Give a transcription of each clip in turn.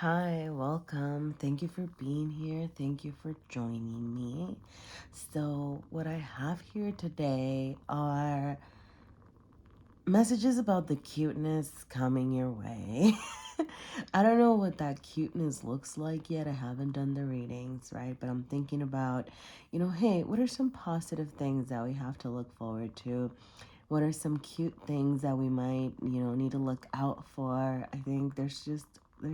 Hi, welcome. Thank you for being here. Thank you for joining me. So, what I have here today are messages about the cuteness coming your way. I don't know what that cuteness looks like yet. I haven't done the readings, right? But I'm thinking about, hey, what are some positive things that we have to look forward to? What are some cute things that we might, need to look out for? I think there's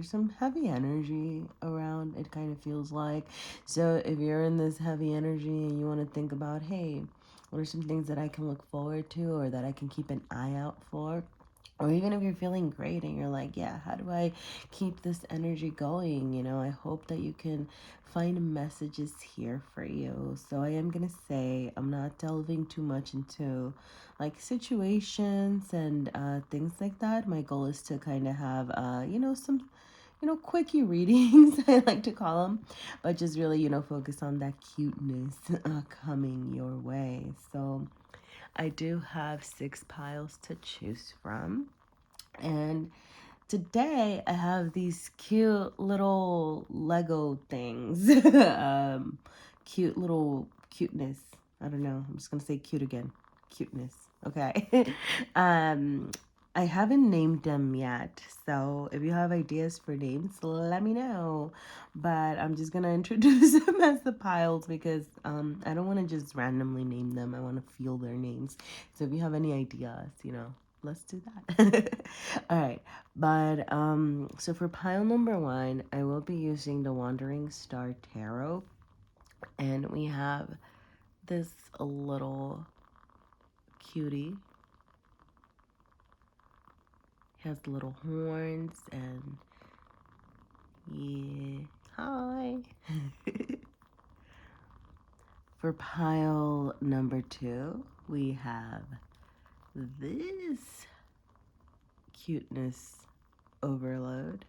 some heavy energy around, it kind of feels like. So if you're in this heavy energy and you want to think about, hey, what are some things that I can look forward to or that I can keep an eye out for? Or even if you're feeling great and you're like, yeah, how do I keep this energy going? I hope that you can find messages here for you. So I am going to say, I'm not delving too much into like situations and things like that. My goal is to kind of have, some quickie readings, I like to call them, but just really, focus on that cuteness coming your way. So I do have 6 piles to choose from. And today I have these cute little Lego things. Cute little cuteness. I don't know. I'm just going to say cute again. Cuteness. Okay. um, I haven't named them yet. So if you have ideas for names, let me know. But I'm just going to introduce them as the piles because I don't want to just randomly name them. I want to feel their names. So if you have any ideas, let's do that. All right. But so for pile number 1, I will be using the Wandering Star Tarot. And we have this little cutie. He has little horns and yeah. Hi. For pile number 2, we have this cuteness overload.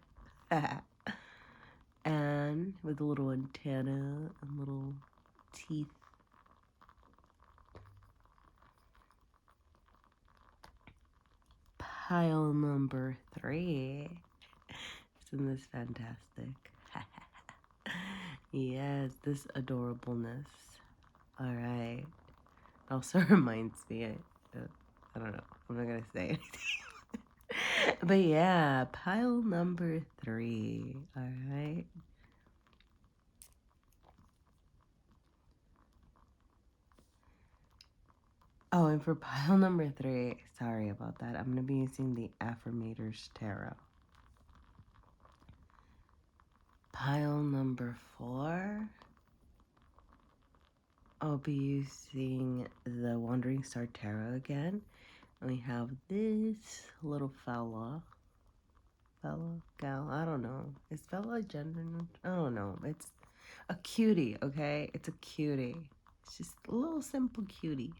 And with a little antenna and little teeth. Pile number 3. Isn't this fantastic? Yes, this adorableness. All right. Also reminds me, I don't know. I'm not going to say anything. But yeah, pile number 3. All right. Oh, and for pile number 3, sorry about that. I'm going to be using the Affirmators Tarot. Pile number 4, I'll be using the Wandering Star Tarot again. And we have this little fella, gal, I don't know. Is fella gender neutral? I don't know. It's a cutie, okay? It's a cutie. It's just a little simple cutie.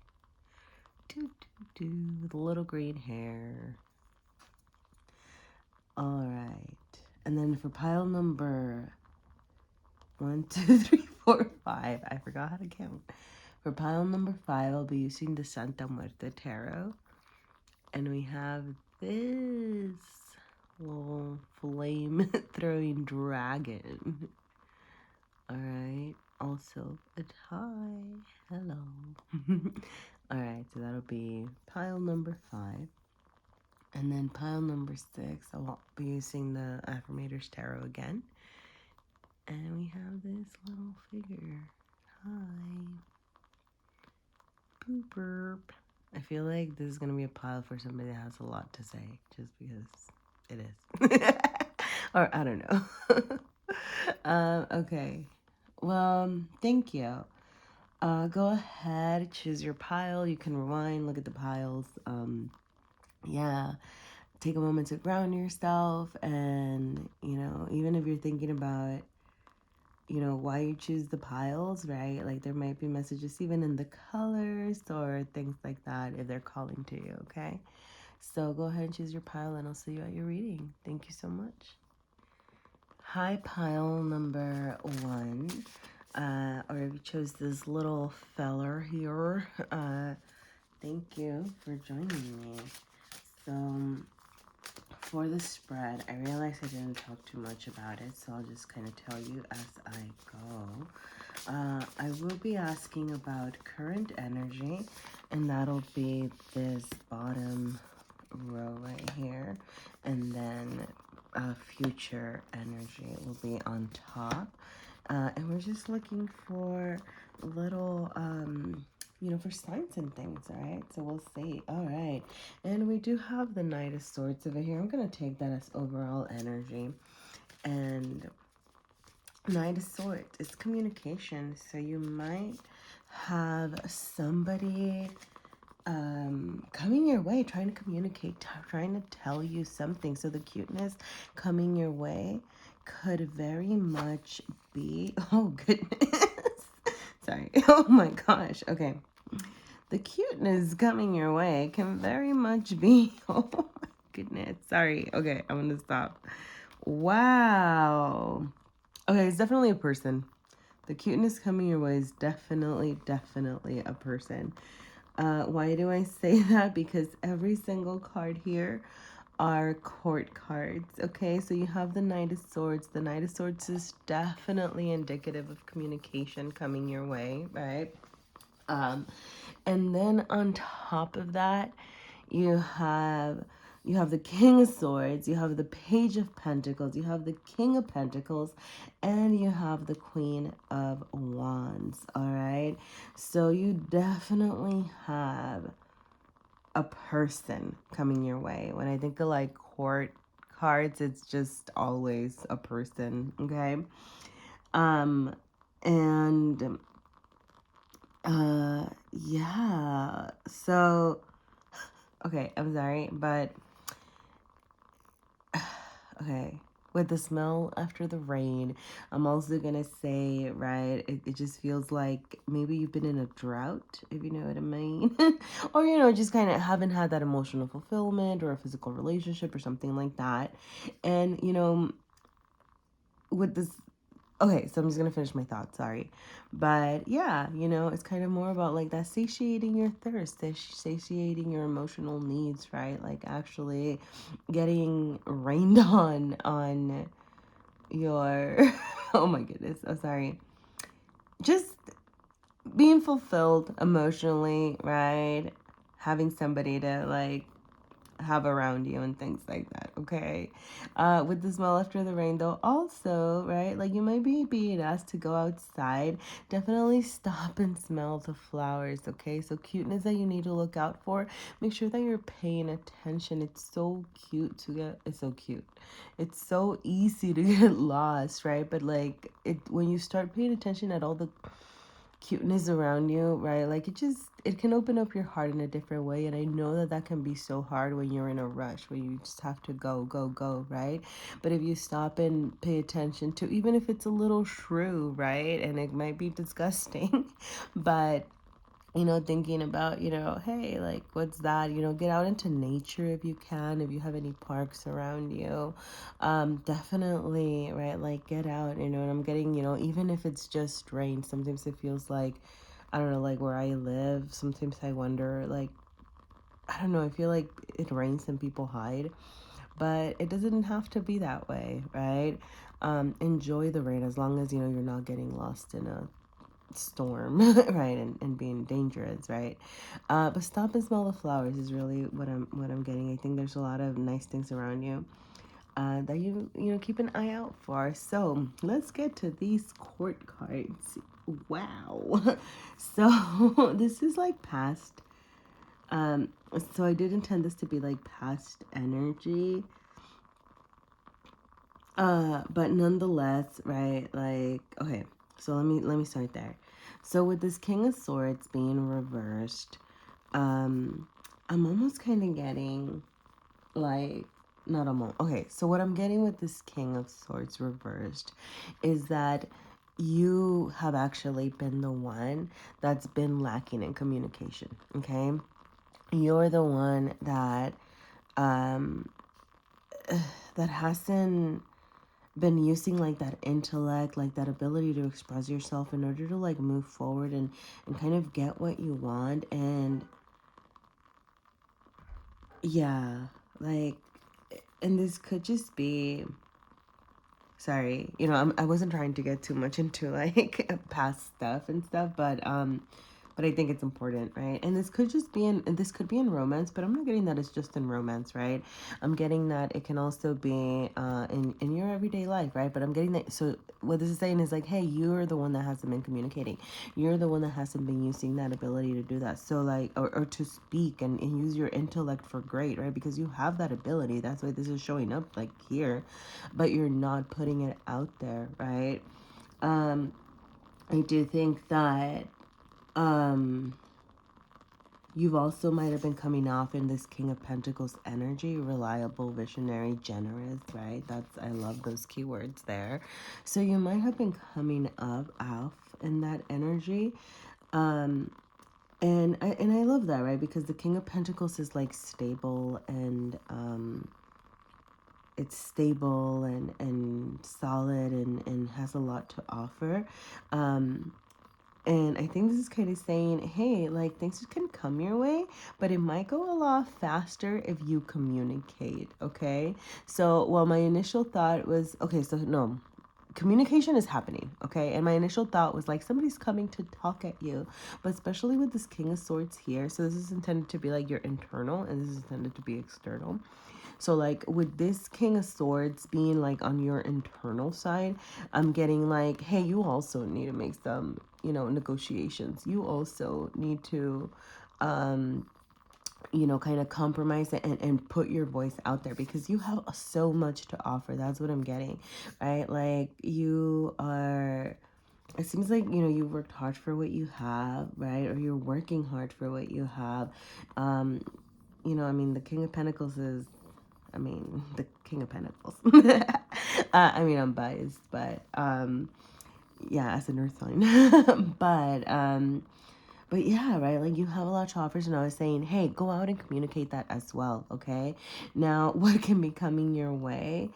With little green hair. All right. And then for pile number 1, 2, 3, 4, 5. I forgot how to count. For pile number 5, I'll be using the Santa Muerte Tarot. And we have this little flame-throwing dragon. Alright. Also, a hi. Hello. Alright, so that'll be pile number 5. And then pile number 6, I'll be using the Affirmators Tarot again. And we have this little figure. Hi. Boop burp. I feel like this is going to be a pile for somebody that has a lot to say, just because it is. Or I don't know. Okay. Well, thank you. Go ahead, choose your pile. You can rewind, look at the piles. Yeah. Take a moment to ground yourself, and, even if you're thinking about why you choose the piles, right? Like there might be messages even in the colors or things like that if they're calling to you, okay? So go ahead and choose your pile and I'll see you at your reading. Thank you so much. Hi, pile number 1. Or if you chose this little feller here, thank you for joining me. So for the spread, I realized I didn't talk too much about it, so I'll just kind of tell you as I go. I will be asking about current energy, and that'll be this bottom row right here, and then future energy will be on top. And we're just looking for little, for signs and things, all right? So we'll see. All right. And we do have the Knight of Swords over here. I'm going to take that as overall energy. And Knight of Swords is communication. So you might have somebody coming your way, trying to communicate, trying to tell you something. So the cuteness coming your way could very much be, oh goodness, sorry, oh my gosh, okay. The cuteness coming your way can very much be, oh my goodness, sorry, okay, I'm gonna stop. Wow. Okay, it's definitely a person. The cuteness coming your way is definitely a person. Why do I say that? Because every single card here are court cards, okay? So you have the Knight of Swords. The Knight of Swords is definitely indicative of communication coming your way, right? And then on top of that, you have the King of Swords, you have the Page of Pentacles, you have the King of Pentacles, and you have the Queen of Wands, all right? So you definitely have a person coming your way. When I think of like court cards, it's just always a person, okay? And yeah. So okay, I'm sorry, but okay. With the smell after the rain, I'm also gonna say, right, it just feels like maybe you've been in a drought, if you know what I mean. Or, just kind of haven't had that emotional fulfillment or a physical relationship or something like that. And, with this, okay, so I'm just gonna finish my thoughts, sorry. But yeah, it's kind of more about like that satiating your thirst, satiating your emotional needs, right? Like actually getting rained on your oh my goodness, I'm sorry. Just being fulfilled emotionally, right? Having somebody to like have around you and things like that, okay? With the smell after the rain, though, also, right, like you might be being asked to go outside. Definitely stop and smell the flowers, okay? So cuteness that you need to look out for. Make sure that you're paying attention. It's so cute to get, it's so cute. It's so easy to get lost, right? But like when you start paying attention at all the cuteness around you, right? Like it can open up your heart in a different way. And I know that can be so hard when you're in a rush, when you just have to go, right? But if you stop and pay attention to, even if it's a little shrew, right? And it might be disgusting, but thinking about, hey, like, what's that? Get out into nature if you can, if you have any parks around you. Definitely, right? Like, get out, and I'm getting, even if it's just rain, sometimes it feels like, I don't know, like where I live, sometimes I wonder, like, I don't know, I feel like it rains and people hide, but it doesn't have to be that way, right? Enjoy the rain as long as, you're not getting lost in a storm right, and being dangerous, right? But stop and smell the flowers is really what I'm getting. I think there's a lot of nice things around you that keep an eye out for. So let's get to these court cards. Wow. So this is like past, so I did intend this to be like past energy, but nonetheless, right, like, okay, so let me start there. So with this King of Swords being reversed, I'm almost kind of getting like, not almost, okay, so what I'm getting with this King of Swords reversed is that you have actually been the one that's been lacking in communication, okay? You're the one that that hasn't been using like that intellect, like that ability to express yourself in order to like move forward and kind of get what you want. And yeah, like and this could just be, sorry, you know, I wasn't trying to get too much into like past stuff and stuff, but I think it's important, right? And this could just be and this could be in romance, but I'm not getting that it's just in romance, right? I'm getting that it can also be in your everyday life, right? But I'm getting that, so what this is saying is like, hey, you're the one that hasn't been communicating. You're the one that hasn't been using that ability to do that. So like, or to speak and use your intellect for great, right? Because you have that ability. That's why this is showing up like here, but you're not putting it out there, right? I do think that you've also might have been coming off in this King of Pentacles energy, reliable, visionary, generous, right? I love those keywords there. So you might have been coming up off in that energy. And I love that, right? Because the King of Pentacles is like stable and it's stable and solid and has a lot to offer. And I think this is kind of saying, hey, like things can come your way, but it might go a lot faster if you communicate, okay? So, well, my initial thought was, okay, so no, communication is happening, okay? And my initial thought was like somebody's coming to talk at you, but especially with this King of Swords here. So this is intended to be like your internal and this is intended to be external. So like with this King of Swords being like on your internal side, I'm getting like, hey, you also need to make some, you know, negotiations. You also need to, you know, kind of compromise and put your voice out there because you have so much to offer. That's what I'm getting, right? Like you are, it seems like, you know, you worked hard for what you have, right? Or you're working hard for what you have. You know, I mean, the King of Pentacles is, I mean, the King of Pentacles. I mean, I'm biased, but yeah, as an earth sign. But yeah, right? Like you have a lot to offer. And I was saying, hey, go out and communicate that as well, okay? Now, what can be coming your way?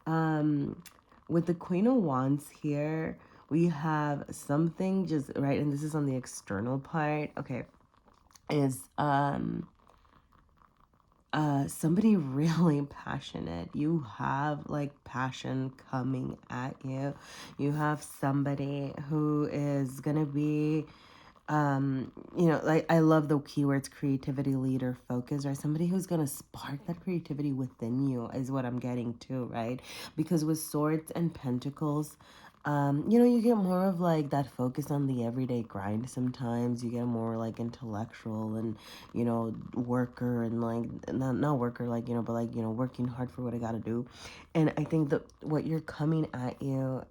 With the Queen of Wands here, we have something just, right? And this is on the external part, okay, is somebody really passionate. You have like passion coming at you. You have somebody who is gonna be you know, like I love the keywords creativity, leader, focus, right? Somebody who's gonna spark that creativity within you is what I'm getting to, right? Because with swords and pentacles, you know, you get more of like that focus on the everyday grind. Sometimes you get more like intellectual and, you know, worker and like not worker, like, you know, but like, you know, working hard for what I gotta do. And I think that what you're coming at you,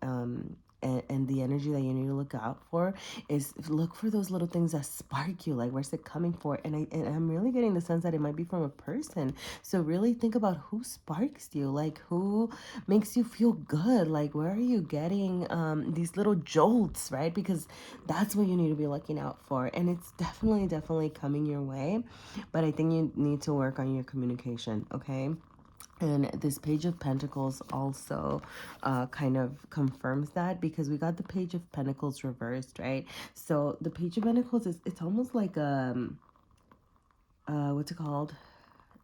and the energy that you need to look out for is look for those little things that spark you. Like, where's it coming for? And I'm really getting the sense that it might be from a person. So really think about who sparks you, like who makes you feel good. Like, where are you getting these little jolts, right? Because that's what you need to be looking out for. And it's definitely coming your way. But I think you need to work on your communication, okay? And this Page of Pentacles also kind of confirms that because we got the Page of Pentacles reversed, right? So the Page of Pentacles is, it's almost like what's it called?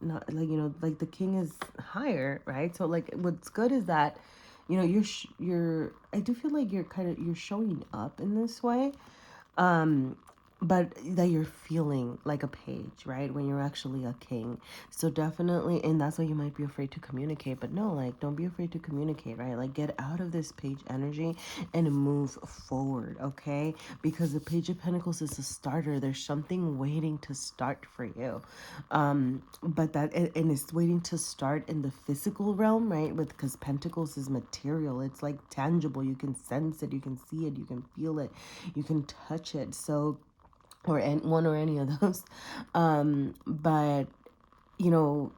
Not like, you know, like the king is higher, right? So like what's good is that, you know, you're I do feel like you're showing up in this way. But that you're feeling like a page, right? When you're actually a king. So definitely, and that's why you might be afraid to communicate. But no, like, don't be afraid to communicate, right? Like, get out of this page energy and move forward, okay? Because the Page of Pentacles is a starter. There's something waiting to start for you. But that, and it's waiting to start in the physical realm, right? Because Pentacles is material. It's like tangible. You can sense it. You can see it. You can feel it. You can touch it. So, or one or any of those. But you know,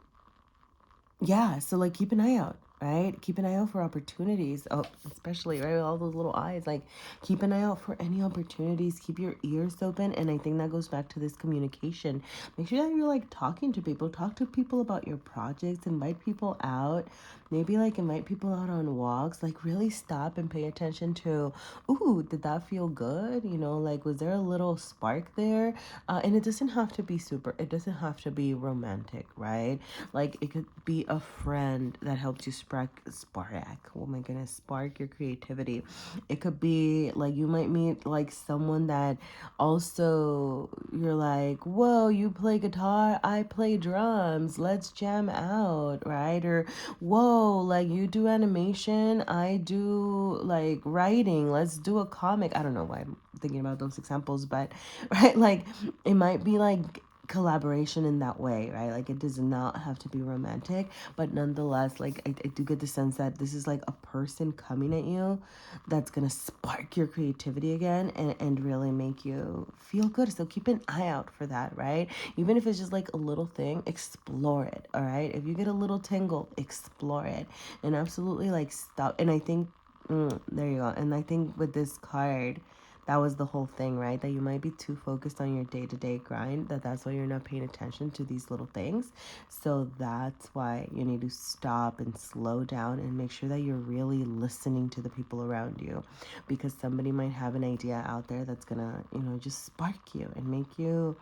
yeah, so like keep an eye out, right? Keep an eye out for opportunities. Oh, especially right with all those little eyes. Like keep an eye out for any opportunities. Keep your ears open. And I think that goes back to this communication. Make sure that you're like talking to people. Talk to people about your projects. Invite people out. maybe like invite people out on walks, like really stop and pay attention to, ooh, did that feel good? You know, like was there a little spark there? And it doesn't have to be it doesn't have to be romantic, right? Like it could be a friend that helps you oh my goodness, spark your creativity. It could be like you might meet like someone that also you're like, whoa, you play guitar, I play drums, let's jam out, right? Or whoa, like you do animation, I do like writing, let's do a comic. I don't know why I'm thinking about those examples, but right, like it might be like collaboration in that way, right? Like it does not have to be romantic, but nonetheless, like I do get the sense that this is like a person coming at you that's gonna spark your creativity again and really make you feel good. So keep an eye out for that, right? Even if it's just like a little thing, explore it, all right? If you get a little tingle, explore it. And absolutely like stop. And I think, there you go. And I think with this card, that was the whole thing, right? That you might be too focused on your day-to-day grind, that's why you're not paying attention to these little things. So that's why you need to stop and slow down and make sure that you're really listening to the people around you, because somebody might have an idea out there that's gonna, just spark you and make you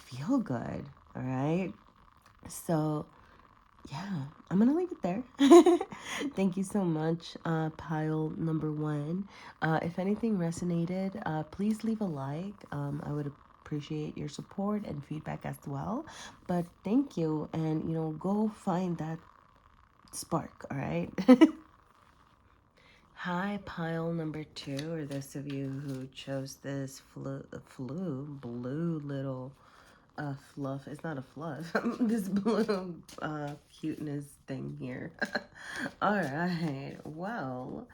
feel good. All right. So yeah, I'm gonna leave it there. Thank you so much, pile number one. If anything resonated, please leave a like. I would appreciate your support and feedback as well. But thank you, and go find that spark. All right. Hi, pile number two, or those of you who chose this blue little fluff. It's not a fluff. This blue cuteness thing here. All right. Well,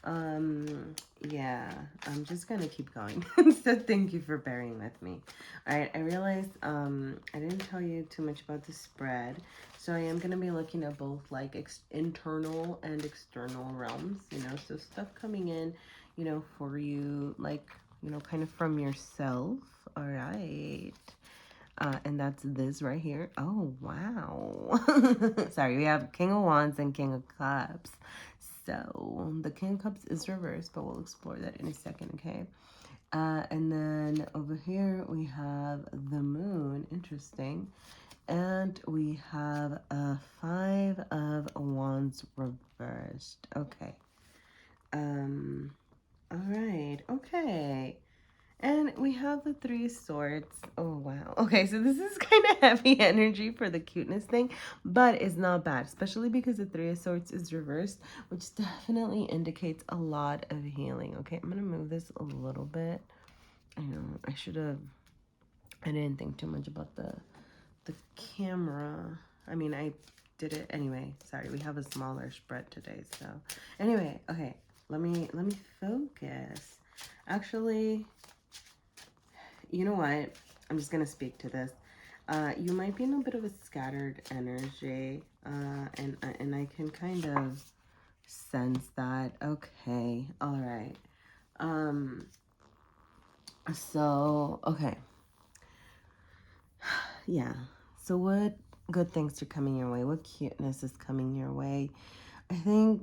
yeah, I'm just gonna keep going. So thank you for bearing with me. All right, I realized I didn't tell you too much about the spread, so I am gonna be looking at both like internal and external realms. So stuff coming in, for you, like kind of from yourself. All right. And that's this right here. Oh, wow. Sorry, we have King of Wands and King of Cups. So the King of Cups is reversed, but we'll explore that in a second, okay? And then over here we have the Moon. Interesting. And we have a Five of Wands reversed. Okay. All right. Okay. And we have the Three of Swords. Oh, wow. Okay, so this is kind of heavy energy for the cuteness thing, but it's not bad, especially because the Three of Swords is reversed, which definitely indicates a lot of healing. Okay, I'm going to move this a little bit. I know, I didn't think too much about the camera. I mean, I did it anyway. Sorry, we have a smaller spread today, so. Anyway, okay, let me focus. Actually, you know what? I'm just going to speak to this. You might be in a bit of a scattered energy, and I can kind of sense that. Okay, all right. So, okay. Yeah. So what good things are coming your way? What cuteness is coming your way? I think,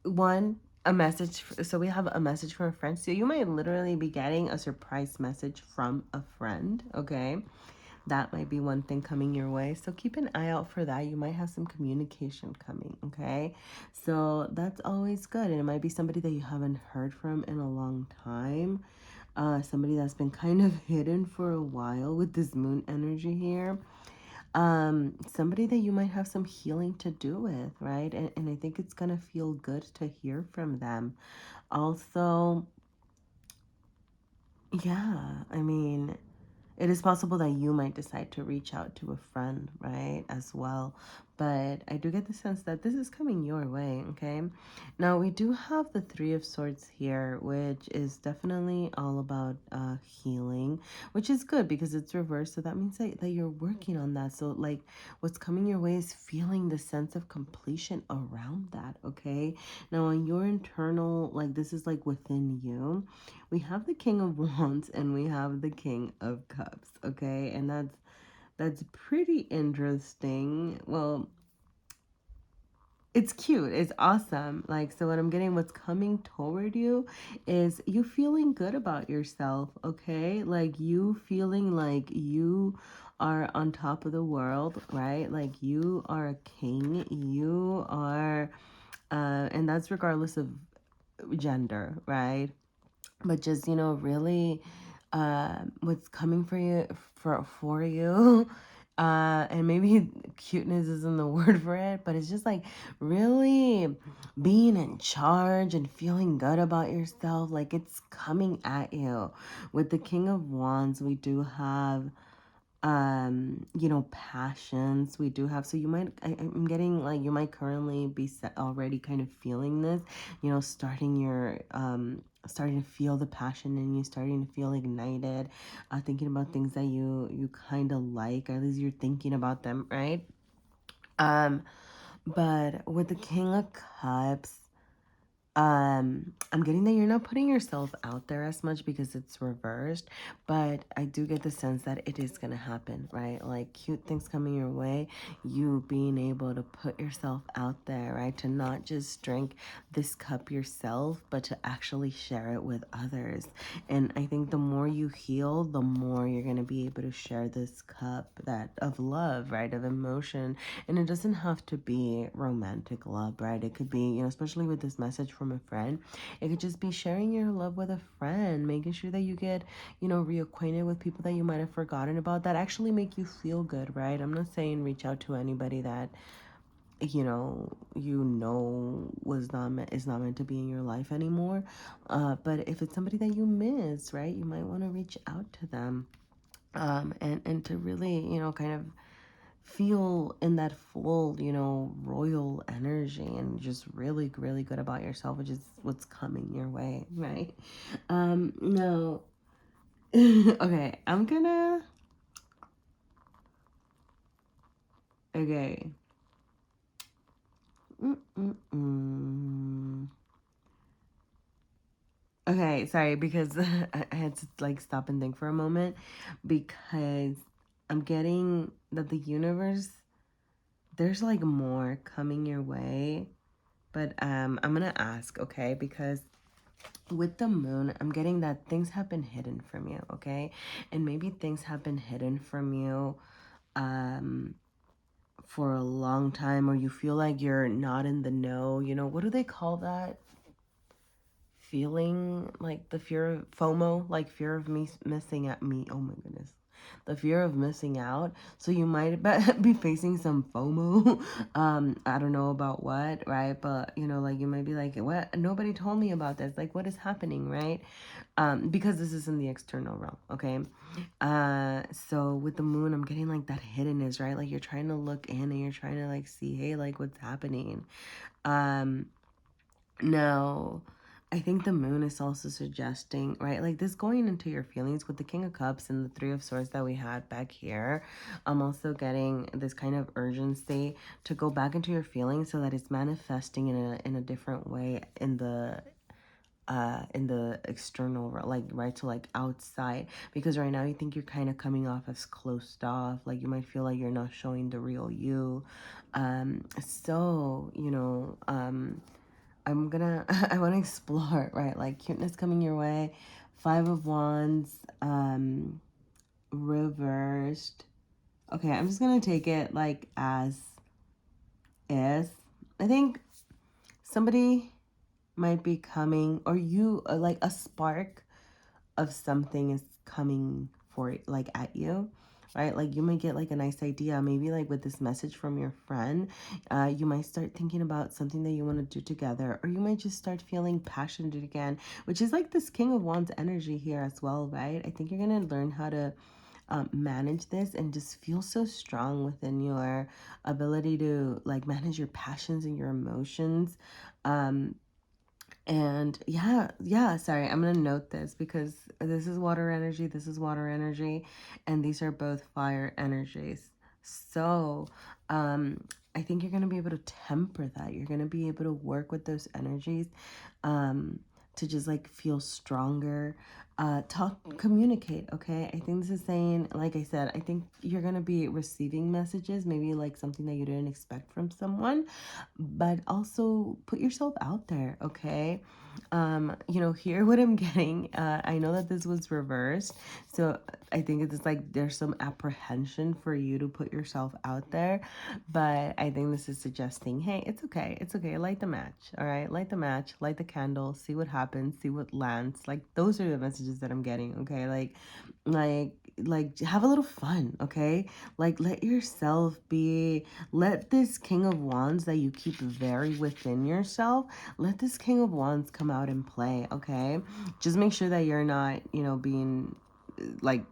one, a message. So we have a message from a friend. So you might literally be getting a surprise message from a friend, okay? That might be one thing coming your way. So keep an eye out for that. You might have some communication coming, okay? So that's always good. And it might be somebody that you haven't heard from in a long time. Somebody that's been kind of hidden for a while with this moon energy here. Somebody that you might have some healing to do with, right? And I think it's gonna feel good to hear from them. Also, yeah, I mean, it is possible that you might decide to reach out to a friend, right, as well. But I do get the sense that this is coming your way, okay? Now, we do have the Three of Swords here, which is definitely all about healing, which is good because it's reversed. So that means that you're working on that. So, like, what's coming your way is feeling the sense of completion around that, okay? Now, on your internal, like, this is like within you. We have the King of Wands and we have the King of Cups, okay? And that's pretty interesting. Well, It's cute. It's awesome. Like, so what I'm getting, what's coming toward you is you feeling good about yourself, okay? Like, you feeling like you are on top of the world, right? Like, you are a king. You are, and that's regardless of gender, right? But just, really what's coming for you, for you, and maybe cuteness isn't the word for it, but it's just like really being in charge and feeling good about yourself, like it's coming at you. With the King of Wands, we do have passions. We do have, so you might, I'm getting like you might currently be already kind of feeling this, starting to feel the passion in you, starting to feel ignited, thinking about things that you kind of like, or at least you're thinking about them, right? um but with the King of Cups, I'm getting that you're not putting yourself out there as much because it's reversed, but I do get the sense that it is gonna happen, right? Like cute things coming your way, you being able to put yourself out there, right? To not just drink this cup yourself, but to actually share it with others. And I think the more you heal, the more you're gonna be able to share this cup that of love, right? Of emotion. And it doesn't have to be romantic love, right? It could be, especially with this message from a friend, it could just be sharing your love with a friend, making sure that you get, reacquainted with people that you might have forgotten about that actually make you feel good, right? I'm not saying reach out to anybody that was not meant is not meant to be in your life anymore, but if it's somebody that you miss, right, you might want to reach out to them, and to really kind of feel in that full, royal energy, and just really, really good about yourself, which is what's coming your way, right? No. Okay, okay. Mm-mm-mm. Okay, sorry, because I had to like stop and think for a moment, because I'm getting that the universe, there's like more coming your way, but I'm gonna ask, okay? Because with the moon, I'm getting that things have been hidden from you, okay? And maybe things have been hidden from you um for a long time, or you feel like you're not in the know. What do they call that feeling? Like the fear of FOMO, like fear of me missing out, me, oh my goodness, the fear of missing out. So you might be facing some FOMO. I don't know about what, right? But like you might be like, what, nobody told me about this, like what is happening, right? Because this is in the external realm, okay? So with the moon, I'm getting like that hiddenness, right? Like you're trying to look in and you're trying to like see, hey, like what's happening. um no, I think the moon is also suggesting, right? Like this going into your feelings with the King of Cups and the Three of Swords that we had back here. I'm also getting this kind of urgency to go back into your feelings so that it's manifesting in a different way in the external, like right, to like outside, because right now you think you're kind of coming off as closed off, like you might feel like you're not showing the real you. So I'm gonna I want to explore, right? Like cuteness coming your way, Five of Wands, reversed. Okay, I'm just gonna take it like as is. I think somebody might be coming, or you, like a spark of something is coming for like at you, right? Like you might get like a nice idea, maybe like with this message from your friend. You might start thinking about something that you want to do together, or you might just start feeling passionate again, which is like this King of Wands energy here as well, right? I think you're gonna learn how to manage this and just feel so strong within your ability to like manage your passions and your emotions. um and yeah, sorry, I'm gonna note this because this is water energy, this is water energy, and these are both fire energies. So, I think you're gonna be able to temper that. You're gonna be able to work with those energies, um, to just like feel stronger, communicate, okay? I think this is saying, like I said, I think you're gonna be receiving messages, maybe like something that you didn't expect from someone, but also put yourself out there, okay? Hear what I'm getting. I know that this was reversed, so I think it's like there's some apprehension for you to put yourself out there, but I think this is suggesting, hey, it's okay, light the match, all right? Light the match, light the candle, see what happens, see what lands. Like, those are the messages that I'm getting, okay? Like have a little fun, okay? Like, let yourself be, let this King of Wands that you keep very within yourself, let this King of Wands come out and play, okay? Just make sure that you're not, being like,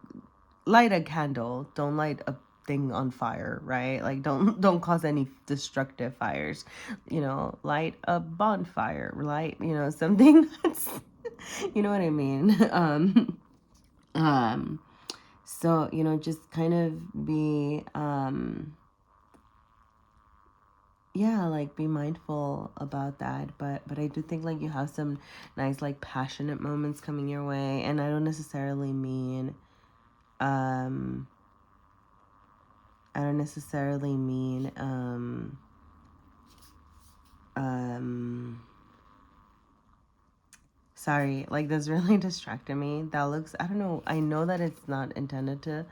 light a candle, don't light a thing on fire, right? Like, don't cause any destructive fires, light a bonfire, light, something that's you know what I mean. Um so, just kind of be, yeah, like, be mindful about that. But I do think, like, you have some nice, like, passionate moments coming your way. And I don't necessarily mean, um, I don't necessarily mean, sorry, like, that's really distracted me. That looks, I don't know, I know that it's not intended to,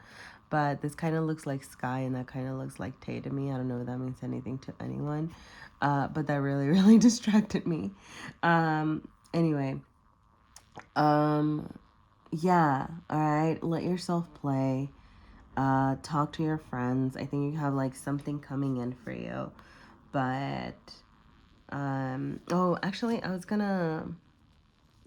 but this kind of looks like sky, and that kind of looks like Tay to me. I don't know if that means anything to anyone, but that really, really distracted me. Anyway, yeah, all right, let yourself play. Talk to your friends. I think you have, like, something coming in for you, but, oh, actually, I was gonna,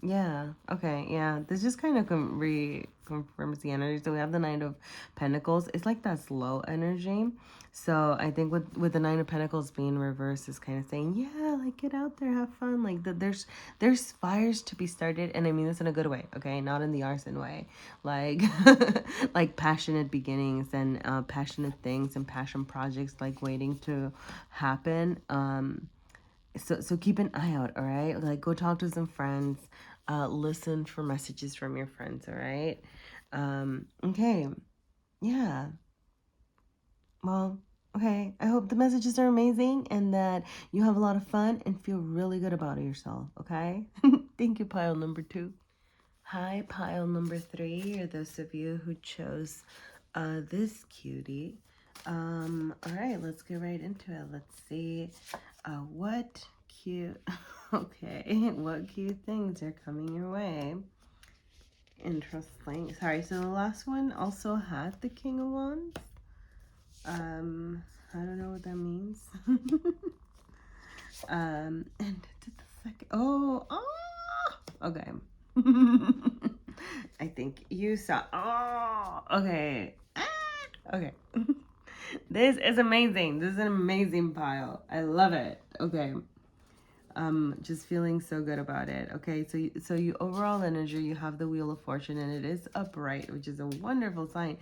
yeah, okay, yeah. This just kind of reconfirms the energy. So we have the Nine of Pentacles. It's like that slow energy. So I think with the Nine of Pentacles being reversed is kind of saying, yeah, like, get out there, have fun. Like, there's fires to be started, and I mean this in a good way, okay? Not in the arson way. Like, like passionate beginnings and passionate things and passion projects, like, waiting to happen. So keep an eye out, all right? Like, go talk to some friends. Listen for messages from your friends, all right? Okay. Yeah. Well, okay. I hope the messages are amazing and that you have a lot of fun and feel really good about yourself, okay? Thank you, pile number 2. Hi, pile number 3, or those of you who chose this cutie. All right, let's get right into it. Let's see what cute, okay, what cute things are coming your way. Interesting. Sorry, so the last one also had the King of Wands. I don't know what that means. And did the second, okay. I think you saw, okay. Okay. This is amazing. This is an amazing pile. I love it. Okay. Just feeling so good about it. Okay, so you overall energy, you have the Wheel of Fortune, and it is upright, which is a wonderful sign,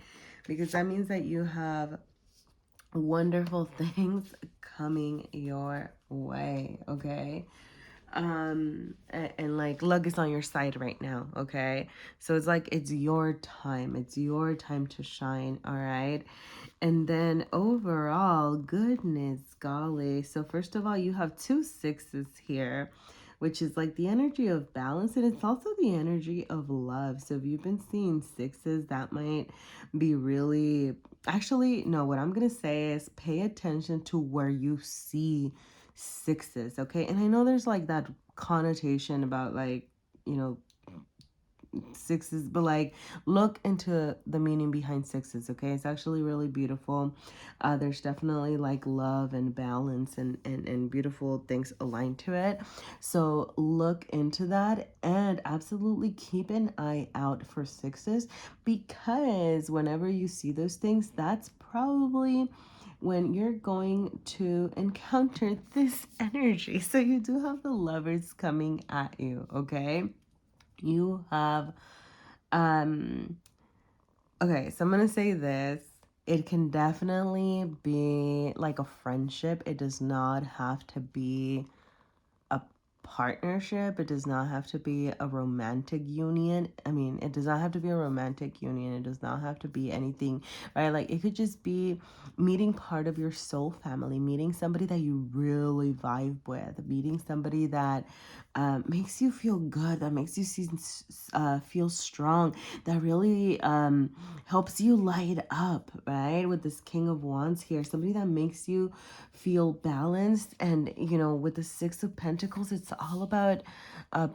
because that means that you have wonderful things coming your way. Okay. And like, luck is on your side right now, okay? So it's like, it's your time, to shine, all right? And then overall, goodness golly, so first of all, you have 2 sixes here, which is like the energy of balance, and it's also the energy of love. So if you've been seeing sixes, that might be really, actually, no, what I'm gonna say is pay attention to where you see sixes, okay? And I know there's like that connotation about, like, you know, sixes, but like, look into the meaning behind sixes, okay? It's actually really beautiful. There's definitely like love and balance and beautiful things aligned to it. So look into that, and absolutely keep an eye out for sixes, because whenever you see those things, that's probably when you're going to encounter this energy. So you do have the Lovers coming at you, okay? You have, okay, so I'm gonna say this. It can definitely be like a friendship. It does not have to be a partnership. It does not have to be a romantic union. I mean, it does not have to be a romantic union. It does not have to be anything, right? Like, it could just be meeting part of your soul family, meeting somebody that you really vibe with, meeting somebody that makes you feel good, that makes you feel strong, that really helps you light up, right? With this King of Wands here, somebody that makes you feel balanced. And, you know, with the Six of Pentacles, it's all about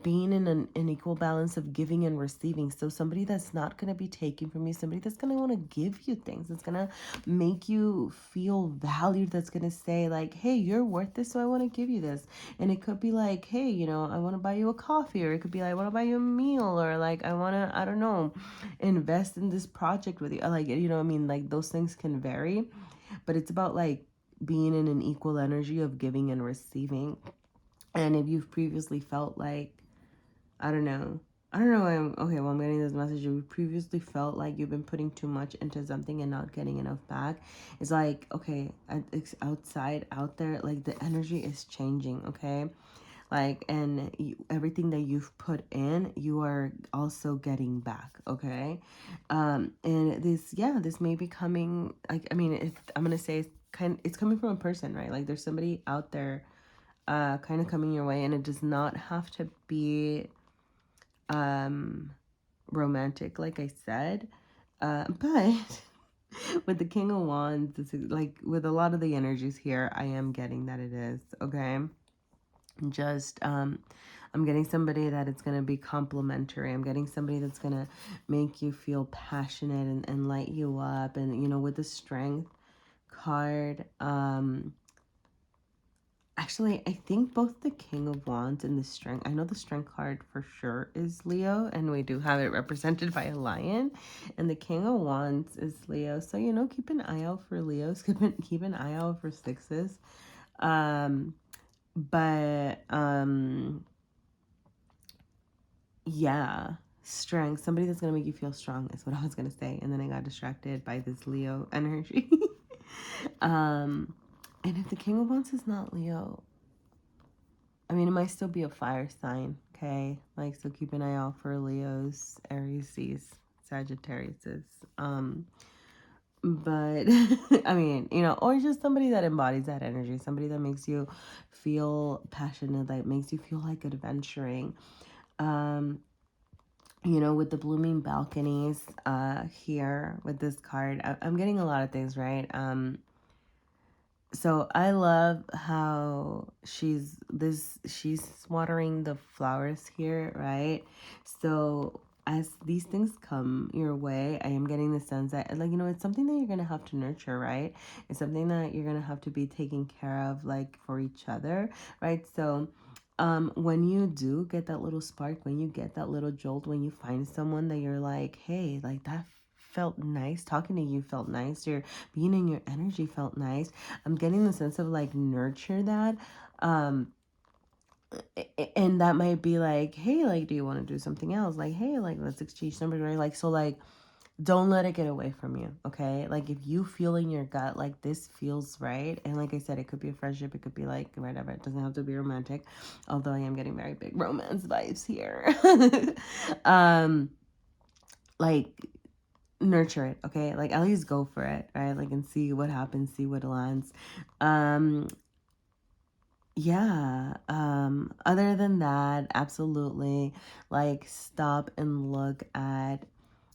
being in an equal balance of giving and receiving. So somebody that's not going to be taking from you, somebody that's going to want to give you things, that's going to make you feel valued, that's going to say like, hey, you're worth this, so I want to give you this. And it could be like, hey, you know, I want to buy you a coffee, or it could be like, I want to buy you a meal, or like, I want to, I don't know, invest in this project with you. Like, you know what I mean? Like, those things can vary, but it's about like being in an equal energy of giving and receiving. And if you've previously felt like, I don't know, okay, well, I'm getting this message. You previously felt like you've been putting too much into something and not getting enough back. It's like, okay, it's outside, out there, like the energy is changing, okay? Like, and everything that you've put in, you are also getting back, okay? And this, yeah, this may be coming, like, I mean, I'm gonna say it's coming from a person, right? Like, there's somebody out there kind of coming your way, and it does not have to be romantic, like I said, but with the King of Wands, this is like, with a lot of the energies here, I am getting that it is, okay? Just I'm getting somebody that it's going to be complimentary. I'm getting somebody that's going to make you feel passionate and light you up. And, you know, with the Strength card, actually, I think both the King of Wands and the Strength, I know the Strength card for sure is Leo, and we do have it represented by a lion, and the King of Wands is Leo. So, you know, keep an eye out for Leos, keep an eye out for sixes. But yeah, strength, somebody that's gonna make you feel strong is what I was gonna say, and then I got distracted by this Leo energy. um and if the King of Wands is not Leo, I mean, it might still be a fire sign, okay? Like, so keep an eye out for Leos, Aries, Sagittariuses. But I mean, you know, or just somebody that embodies that energy, somebody that makes you feel passionate, that makes you feel like adventuring. You know, with the blooming balconies here with this card, I'm getting a lot of things, right? So I love how she's watering the flowers here, right? So as these things come your way, I am getting the sense that, like, you know, it's something that you're gonna have to nurture, right? It's something that you're gonna have to be taking care of, like, for each other, right? So when you do get that little spark, when you get that little jolt, when you find someone that you're like, hey, like, that felt nice, talking to you felt nice, your being in your energy felt nice, I'm getting the sense of like, nurture that. And that might be like, hey, like, do you want to do something else? Like, hey, like, let's exchange numbers, right? Like, so like, don't let it get away from you, okay? Like, if you feel in your gut like this feels right, and like I said, it could be a friendship, it could be like whatever, it doesn't have to be romantic, although I am getting very big romance vibes here. Like, nurture it, okay? Like, at least go for it, right? Like, and see what happens, see what lands. Yeah, other than that, absolutely, like, stop and look at,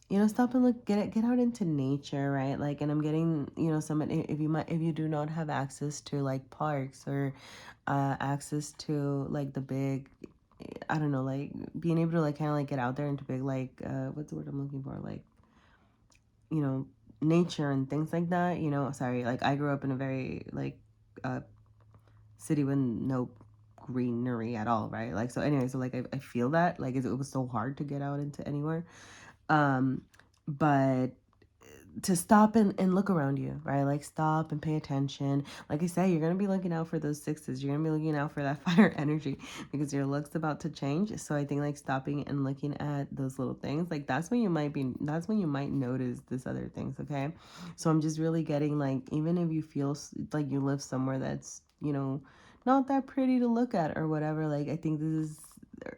you know, stop and look, get out into nature, right? Like, and I'm getting, you know, somebody, if you do not have access to like parks, or access to like the big, I don't know, like being able to like kind of like get out there into big, like, what's the word I'm looking for? Like, you know, nature and things like that, you know, sorry, like, I grew up in a very like city with no greenery at all, right? Like, so anyway, so like, I feel that like, it was so hard to get out into anywhere. But to stop and look around you, right? Like, stop and pay attention. Like I said, you're going to be looking out for those sixes. You're going to be looking out for that fire energy, because your look's about to change. So I think like stopping and looking at those little things, like, that's when you might notice this other things, okay? So I'm just really getting like, even if you feel like you live somewhere that's, you know, not that pretty to look at or whatever. Like, I think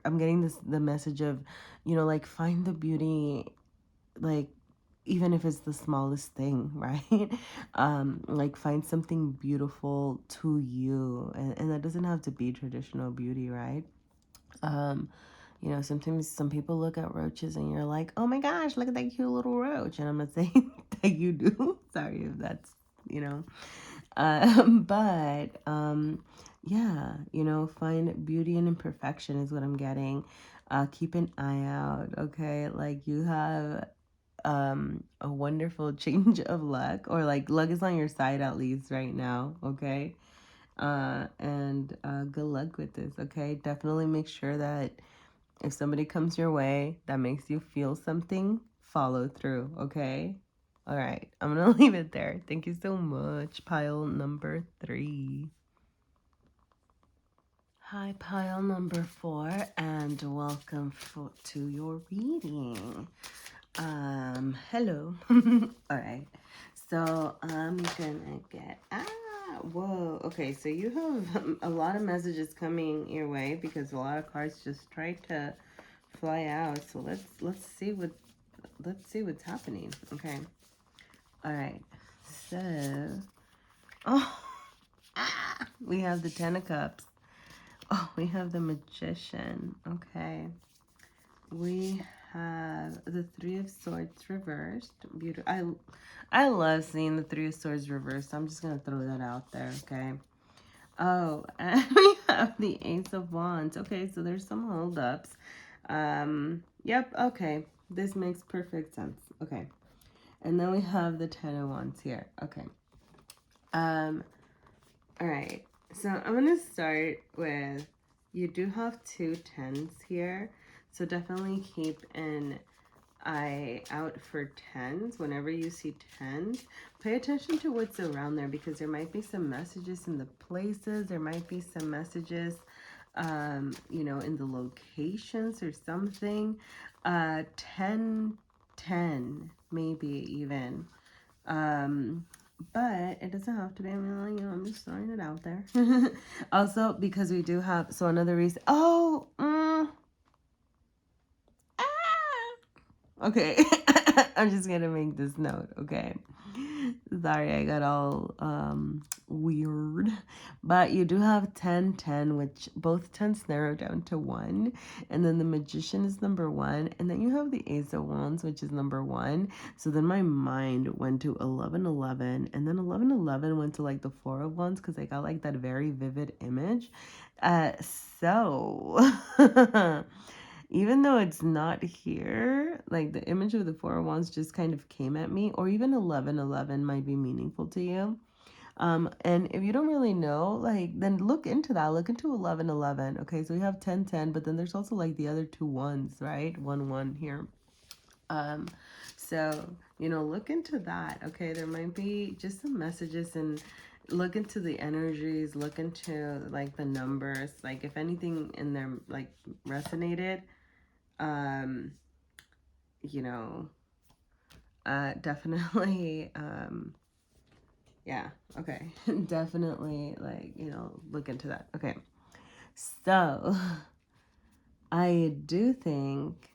I'm getting the message of, like, find the beauty, like, even if it's the smallest thing, right? Like, find something beautiful to you, and that doesn't have to be traditional beauty, right? um Sometimes some people look at roaches and you're like, oh my gosh, look at that cute little roach, and I'm not saying that you do. Sorry if that's, you know but yeah, find beauty in imperfection is what I'm getting. Keep an eye out, okay? Like, you have a wonderful change of luck, or like luck is on your side at least right now, okay? And good luck with this, okay? Definitely make sure that if somebody comes your way that makes you feel something, follow through, okay? All right, I'm gonna leave it there. Thank you so much, pile number 3. Hi, pile number 4, and welcome to your reading. Hello. All right. So I'm gonna get whoa. Okay, so you have a lot of messages coming your way because a lot of cards just tried to fly out. So let's see what's happening. Okay. All right. So, oh, we have the 10 of Cups. Oh, we have the Magician. Okay. We have the 3 of Swords reversed. Beautiful. I love seeing the 3 of Swords reversed. So I'm just going to throw that out there, okay? Oh, and we have the Ace of Wands. Okay, so there's some holdups. Yep, okay. This makes perfect sense. Okay. And then we have the 10 of Wands here. Okay. All right. So I'm going to start with, you do have 2 10s here. So definitely keep an eye out for 10s. Whenever you see 10s, pay attention to what's around there, because there might be some messages in the places. There might be some messages, in the locations or something. 10, 10, maybe even. But it doesn't have to be. I mean, I'm just throwing it out there. Also, because we do have, so another reason. Oh, okay. I'm just gonna make this note, okay? Sorry, I got all weird. But you do have 10 10, which both 10s narrow down to 1. And then the Magician is number 1. And then you have the Ace of Wands, which is number 1. So then my mind went to 11 11. And then 11 11 went to like the 4 of Wands, because I got like that very vivid image. So even though it's not here, like the image of the 4 of Wands just kind of came at me, or even 11 11 might be meaningful to you. And if you don't really know, like, then look into that. Look into 11 11. Okay, so we have 10 10, but then there's also like the other 2 1s, right? 1 1 here. So, look into that. Okay, there might be just some messages, and look into the energies, look into like the numbers, like if anything in there like resonated. um you know Definitely, yeah, okay. Definitely, like, look into that. Okay, so I do think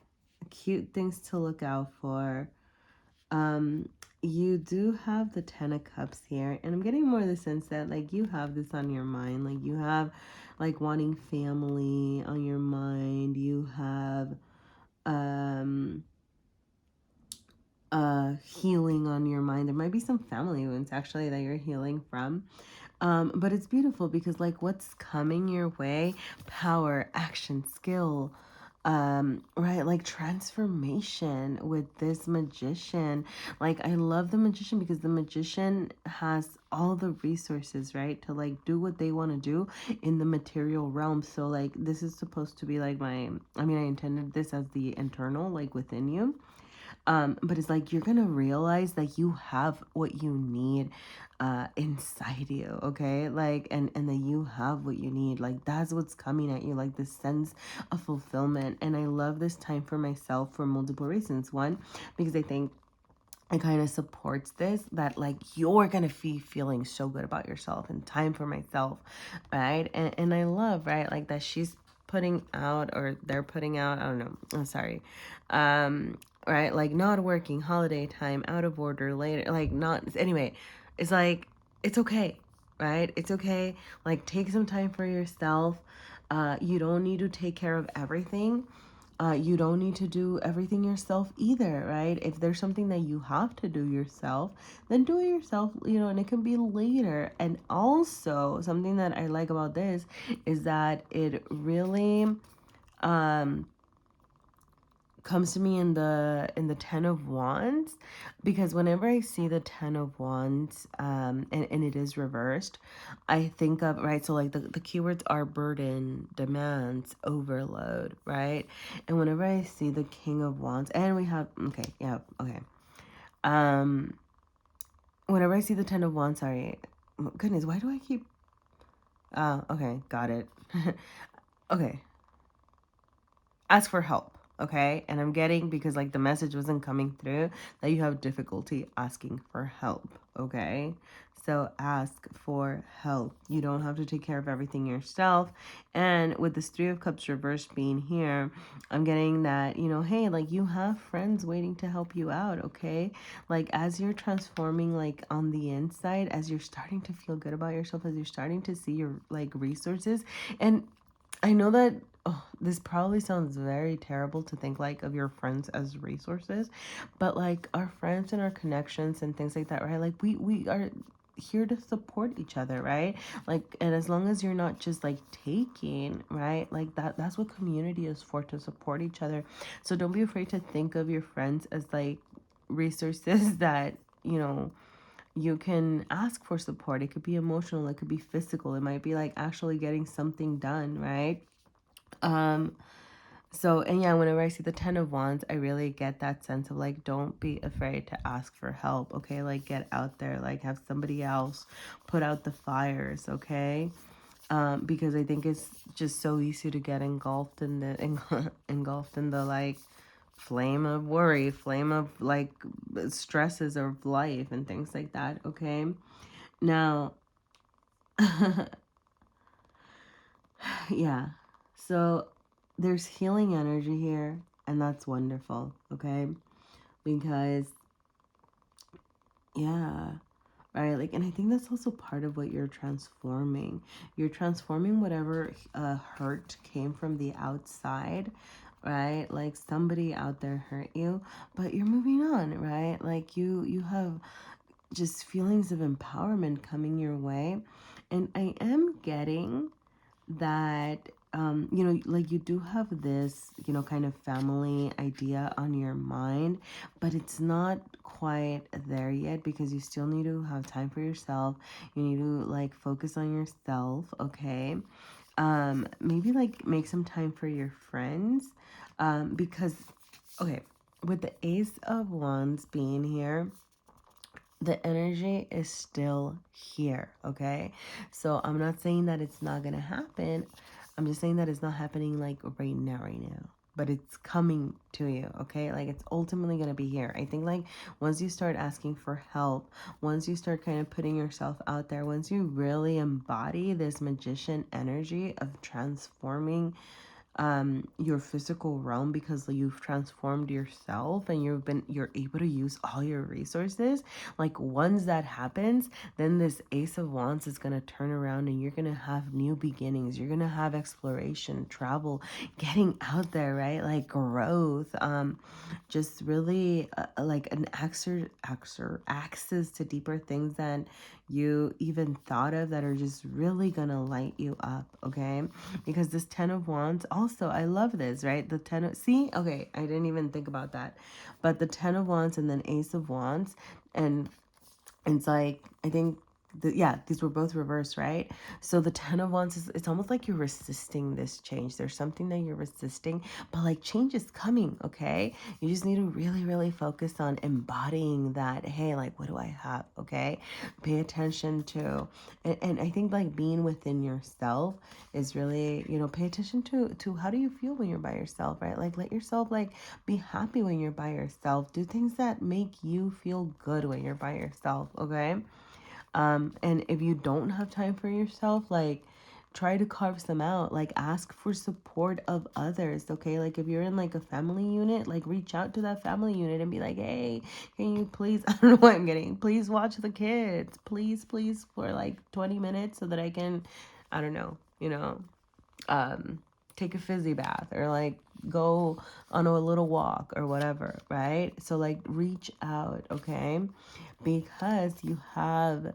cute things to look out for. You do have the 10 of Cups here, and I'm getting more the sense that like you have this on your mind, like you have like wanting family on your mind. You have healing on your mind. There might be some family wounds actually that you're healing from. But it's beautiful because like what's coming your way, power, action, skill, right, like transformation with this Magician. Like, I love the Magician because the Magician has all the resources, right, to like do what they want to do in the material realm. So like this is supposed to be like I intended this as the internal, like within you. But it's like you're gonna realize that you have what you need inside you, okay? Like, and that you have what you need. Like, that's what's coming at you, like this sense of fulfillment. And I love this time for myself for multiple reasons. One, because I think it kind of supports this, that like you're gonna be feeling so good about yourself and time for myself, right? And I love, right, like that she's putting out, or they're putting out, I don't know, I'm sorry, right, like not working, holiday time, out of order, later, like not, anyway, it's like it's okay, right? It's okay. Like take some time for yourself. You don't need to take care of everything. You don't need to do everything yourself either, right? If there's something that you have to do yourself, then do it yourself, and it can be later. And also, something that I like about this is that it really um comes to me in the Ten of Wands, because whenever I see the Ten of Wands, and it is reversed, I think of, right, so like the keywords are burden, demands, overload, right? And whenever I see the King of Wands, and we have, okay, yeah, okay, um whenever I see the Ten of Wands, sorry, goodness, why do I keep, okay, got it. Okay, ask for help, okay? And I'm getting, because like the message wasn't coming through, that you have difficulty asking for help, okay? So ask for help. You don't have to take care of everything yourself. And with this Three of Cups reversed being here, I'm getting that, hey, like you have friends waiting to help you out, okay? Like as you're transforming, like on the inside, as you're starting to feel good about yourself, as you're starting to see your like resources. And I know that, oh, this probably sounds very terrible to think like of your friends as resources, but like our friends and our connections and things like that, right? Like we are here to support each other, right? Like, and as long as you're not just like taking, right? Like that's what community is for, to support each other. So don't be afraid to think of your friends as like resources that, you can ask for support. It could be emotional, it could be physical, it might be like actually getting something done, right? Um, so, and yeah, whenever I see the Ten of Wands, I really get that sense of like, don't be afraid to ask for help, okay? Like, get out there, like, have somebody else put out the fires, okay? Because I think it's just so easy to get engulfed in engulfed in the like flame of worry, flame of like stresses of life and things like that, okay? Now, yeah. So there's healing energy here, and that's wonderful, okay? Because, yeah, right? Like, and I think that's also part of what you're transforming. You're transforming whatever hurt came from the outside, right? Like somebody out there hurt you, but you're moving on, right? Like you have just feelings of empowerment coming your way. And I am getting that, like you do have this, kind of family idea on your mind, but it's not quite there yet, because you still need to have time for yourself. You need to like focus on yourself, okay? Maybe like make some time for your friends, because, okay, with the Ace of Wands being here, the energy is still here, okay? So I'm not saying that it's not gonna happen. I'm just saying that it's not happening like right now. But it's coming to you, okay? Like it's ultimately gonna be here. I think like once you start asking for help, once you start kind of putting yourself out there, once you really embody this magician energy of transforming your physical realm, because you've transformed yourself and you're able to use all your resources, like once that happens, then this Ace of Wands is going to turn around and you're going to have new beginnings. You're going to have exploration, travel, getting out there, right? Like growth, just really like an access to deeper things than you even thought of, that are just really gonna light you up, okay? Because this Ten of Wands, also, I love this, right? The Ten of, see, okay, I didn't even think about that, but the Ten of Wands and then Ace of Wands, and it's like, I think these were both reversed, right? So the Ten of Wands is, it's almost like you're resisting this change. There's something that you're resisting, but like change is coming, okay? You just need to really, really focus on embodying that. Hey, like, what do I have? Okay. Pay attention to, and I think like being within yourself is really, pay attention to how do you feel when you're by yourself, right? Like let yourself like be happy when you're by yourself. Do things that make you feel good when you're by yourself, okay? And if you don't have time for yourself, like try to carve some out, like ask for support of others, okay? Like if you're in like a family unit, like reach out to that family unit and be like, hey, can you please, I don't know what I'm getting, please watch the kids, please, for like 20 minutes so that I can, I don't know, take a fizzy bath or like go on a little walk or whatever, right? So like reach out, okay? Because you have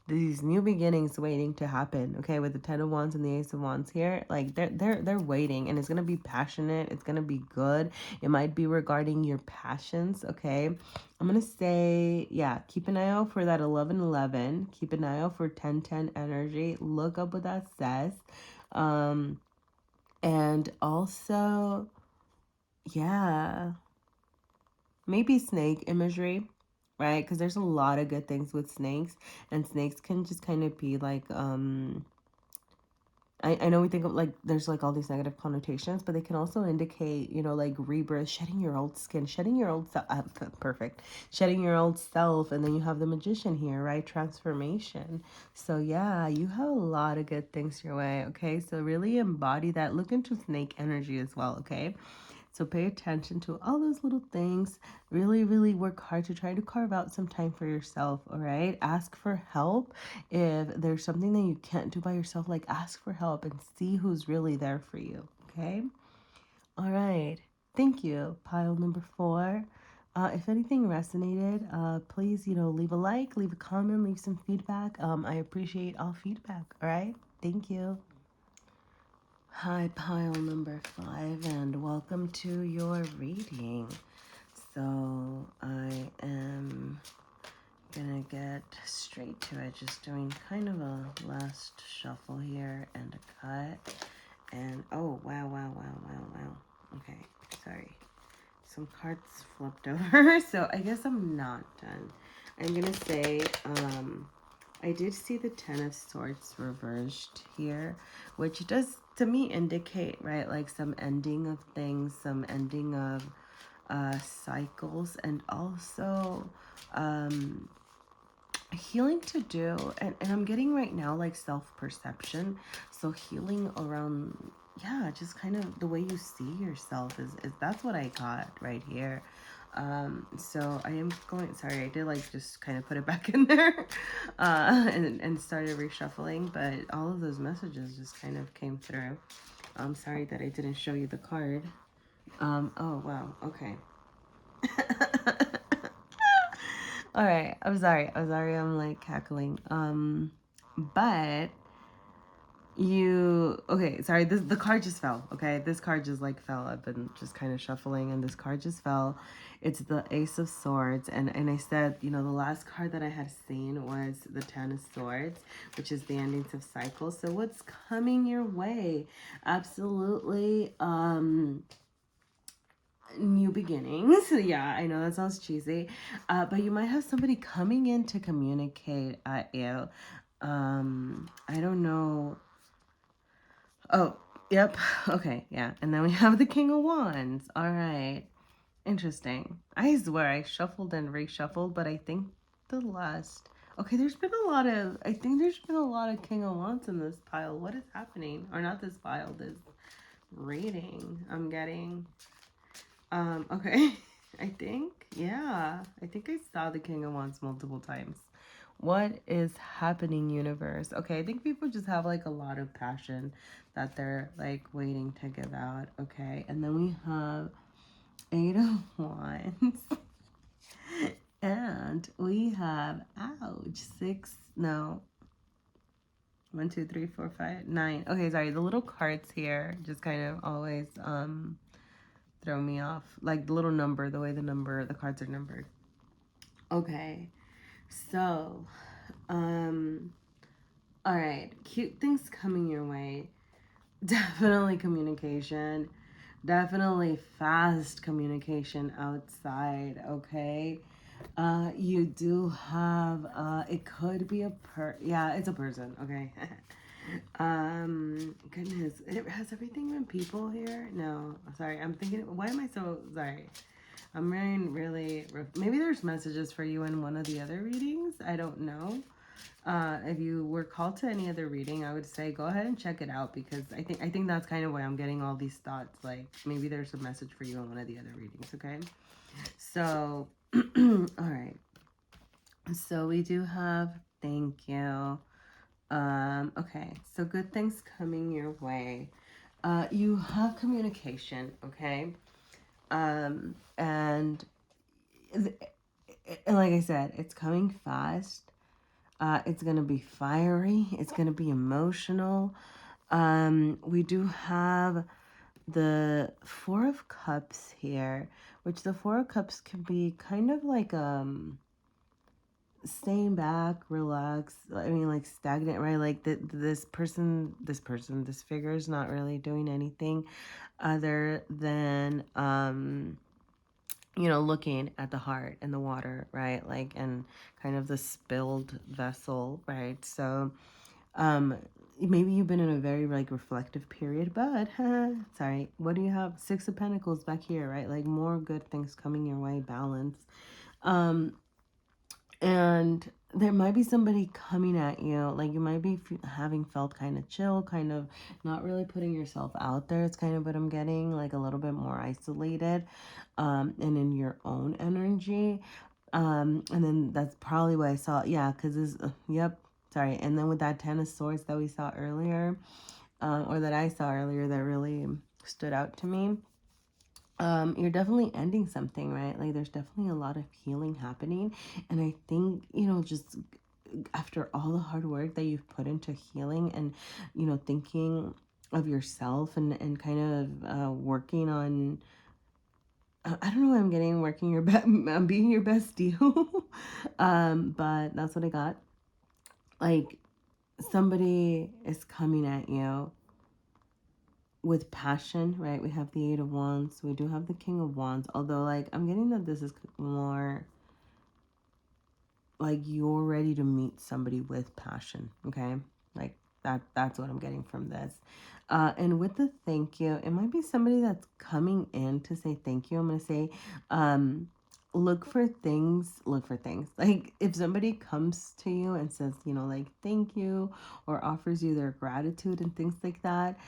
these new beginnings waiting to happen, okay? With the Ten of Wands and the Ace of Wands here, like they're waiting, and it's gonna be passionate, it's gonna be good. It might be regarding your passions, okay? I'm gonna say, yeah, keep an eye out for that 11-11. Keep an eye out for 10-10 energy. Look up what that says. And also, yeah, maybe snake imagery, right? Because there's a lot of good things with snakes, and snakes can just kind of be like, I know we think of like there's like all these negative connotations, but they can also indicate, like rebirth, shedding your old skin, shedding your old self, perfect, shedding your old self. And then you have the Magician here, right? Transformation. So yeah, you have a lot of good things your way, okay? So really embody that. Look into snake energy as well, okay? So pay attention to all those little things. Really, really work hard to try to carve out some time for yourself, all right? Ask for help. If there's something that you can't do by yourself, like ask for help and see who's really there for you, okay? All right. Thank you, pile number 4. If anything resonated, please, leave a like, leave a comment, leave some feedback. I appreciate all feedback, all right? Thank you. Hi, pile number 5, and welcome to your reading. So I am gonna get straight to it, just doing kind of a last shuffle here and a cut. And oh, wow. Okay, sorry. Some cards flipped over, so I guess I'm not done. I'm gonna say, I did see the Ten of Swords reversed here, which does, to me, indicate, right, like some ending of things, some ending of cycles, and also healing to do. And I'm getting right now, like, self-perception. So healing around, yeah, just kind of the way you see yourself is that's what I got right here. So I am going, sorry, I did like just kind of put it back in there and started reshuffling, but all of those messages just kind of came through. I'm sorry that I didn't show you the card. Oh, wow. Okay. All right. I'm sorry. I'm like cackling. But okay, sorry, the card just fell. Okay, this card just like fell. I've been just kind of shuffling and this card just fell. It's the Ace of Swords, and I said, the last card that I had seen was the Ten of Swords, which is the endings of cycles. So what's coming your way? Absolutely new beginnings. Yeah, I know that sounds cheesy, but you might have somebody coming in to communicate at you. I don't know. Oh, yep. Okay, yeah. And then we have the King of Wands. All right. Interesting. I swear I shuffled and reshuffled, but I think the last... Okay, I think there's been a lot of King of Wands in this pile. What is happening? Or not this pile, this reading I'm getting. Okay. I think I saw the King of Wands multiple times. What is happening, universe? Okay, I think people just have like a lot of passion that they're like waiting to give out. Okay, and then we have 8 of Wands. And we have, ouch, 6, no, 1, 2, 3, 4, 5, 9. Okay, sorry, the little cards here just kind of always throw me off. Like the little number, the way the cards are numbered. Okay, So, all right, cute things coming your way. Definitely communication. Definitely fast communication outside, okay? You do have, it could be yeah, it's a person, okay? Goodness, has everything been people here? No, sorry, I'm thinking, why am I so, sorry. I'm really, maybe there's messages for you in one of the other readings. I don't know. If you were called to any other reading, I would say go ahead and check it out, because I think that's kind of why I'm getting all these thoughts. Like maybe there's a message for you in one of the other readings. Okay, so all right. So we do have thank you. Okay, so good things coming your way. You have communication. Okay, and like I said, it's coming fast. It's going to be fiery. It's going to be emotional. We do have the Four of Cups here, which the Four of Cups can be kind of like staying back, relax. I mean, like stagnant, right? Like this figure is not really doing anything other than looking at the heart and the water, right? Like, and kind of the spilled vessel, right? So, maybe you've been in a very like reflective period, but sorry, what do you have? Six of Pentacles back here, right? Like more good things coming your way, balance. Um, and there might be somebody coming at you, like you might be having felt kind of chill, kind of not really putting yourself out there. It's kind of what I'm getting, like a little bit more isolated, and in your own energy. And then that's probably what I saw. Yeah, because this, yep, sorry. And then with that Ten of Swords that we saw earlier, or that I saw earlier, that really stood out to me. You're definitely ending something, right? Like there's definitely a lot of healing happening. And I think, just after all the hard work that you've put into healing and, thinking of yourself and kind of working on, I don't know what I'm getting, working your best, I'm being your best you. But that's what I got. Like somebody is coming at you with passion, right? We have the Eight of Wands. We do have the King of Wands. Although, like, I'm getting that this is more like you're ready to meet somebody with passion, okay? Like, that's what I'm getting from this. And with the thank you, it might be somebody that's coming in to say thank you. I'm going to say, look for things. Like if somebody comes to you and says, like thank you, or offers you their gratitude and things like that,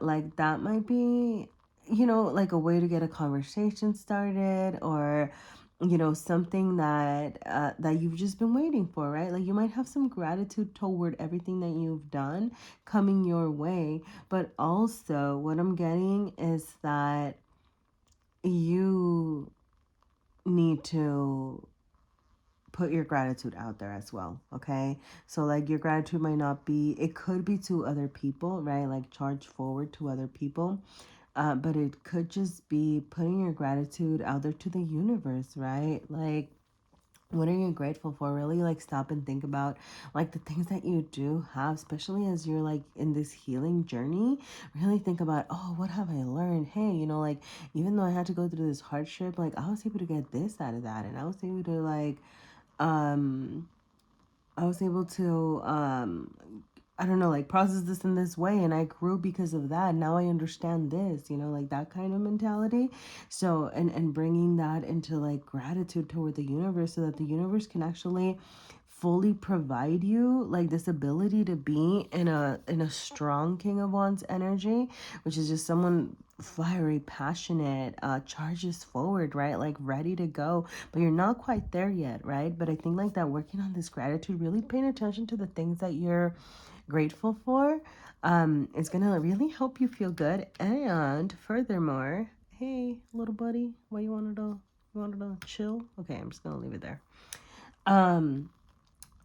like that might be, like a way to get a conversation started, or something that that you've just been waiting for, right? Like you might have some gratitude toward everything that you've done coming your way, but also what I'm getting is that you need to put your gratitude out there as well, okay? So like your gratitude might not be, it could be to other people, right? Like charge forward to other people, but it could just be putting your gratitude out there to the universe, right? Like what are you grateful for? Really like stop and think about like the things that you do have, especially as you're like in this healing journey. Really think about, oh, what have I learned? Hey, like even though I had to go through this hardship, like I was able to get this out of that, and I was able to like um I was able to I don't know, like process this in this way, and I grew because of that. Now I understand this, like that kind of mentality. So and bringing that into like gratitude toward the universe, so that the universe can actually fully provide you like this ability to be in a strong King of Wands energy, which is just someone fiery, passionate, charges forward, right? Like ready to go, but you're not quite there yet, right? But I think like that, working on this gratitude, really paying attention to the things that you're grateful for, is gonna really help you feel good. And furthermore, hey little buddy, why you wanted to chill? Okay, I'm just gonna leave it there. um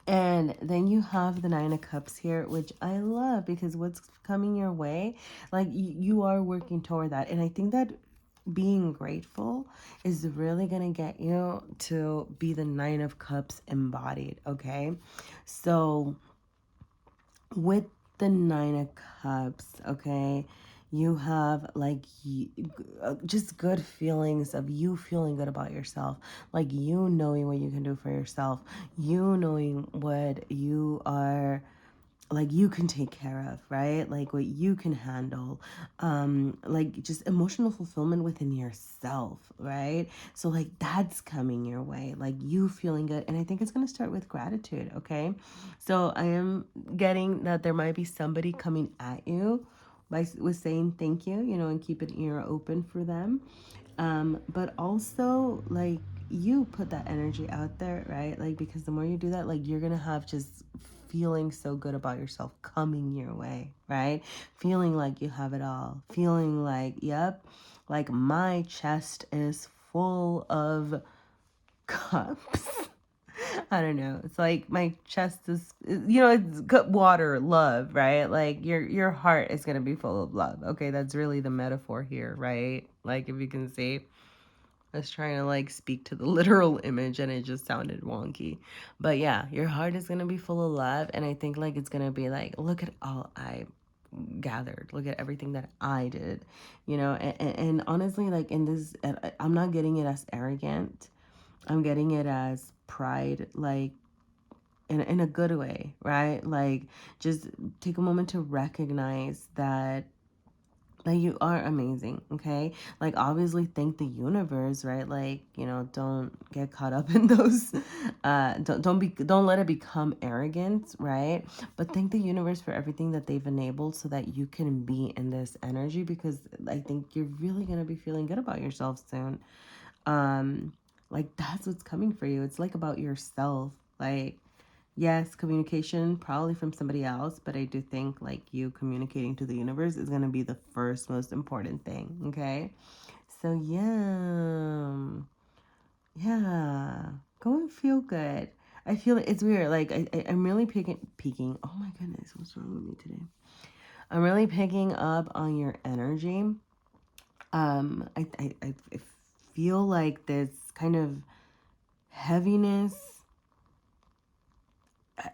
and then you have the Nine of Cups here, which I love, because what's coming your way, like you are working toward that. And I think that being grateful is really going to get you to be the Nine of Cups embodied, okay? So with the Nine of Cups, okay, you have like just good feelings of you feeling good about yourself, like you knowing what you can do for yourself, you knowing what you are, like you can take care of, right? Like what you can handle, like just emotional fulfillment within yourself, right? So like that's coming your way, like you feeling good. And I think it's going to start with gratitude, okay? So I am getting that there might be somebody coming at you with saying thank you, you know, and keep an ear open for them. But also like you put that energy out there, right? Like because the more you do that, like you're gonna have just feeling so good about yourself coming your way, right? Feeling like you have it all, feeling like, yep, like my chest is full of cups. I don't know. It's like my chest is, you know, it's good water, love, right? Like your heart is gonna be full of love. Okay, that's really the metaphor here, right? Like if you can see, I was trying to like speak to the literal image and it just sounded wonky. But yeah, your heart is gonna be full of love, and I think like it's gonna be like, look at all I gathered, look at everything that I did, you know. And honestly, like in this, I'm not getting it as arrogant. I'm getting it as pride, like in a good way, right? Like just take a moment to recognize that you are amazing, okay? Like obviously thank the universe, right? Like, you know, don't get caught up in those don't let it become arrogant, right? But thank the universe for everything that they've enabled so that you can be in this energy, because I think you're really going to be feeling good about yourself soon. Um like that's what's coming for you. It's like about yourself. Like yes, communication probably from somebody else, but I do think like you communicating to the universe is going to be the first most important thing, okay? So yeah, go and feel good. I feel it's weird. Like I'm really peeking. Oh my goodness, what's wrong with me today? I'm really picking up on your energy. I feel like this kind of heaviness.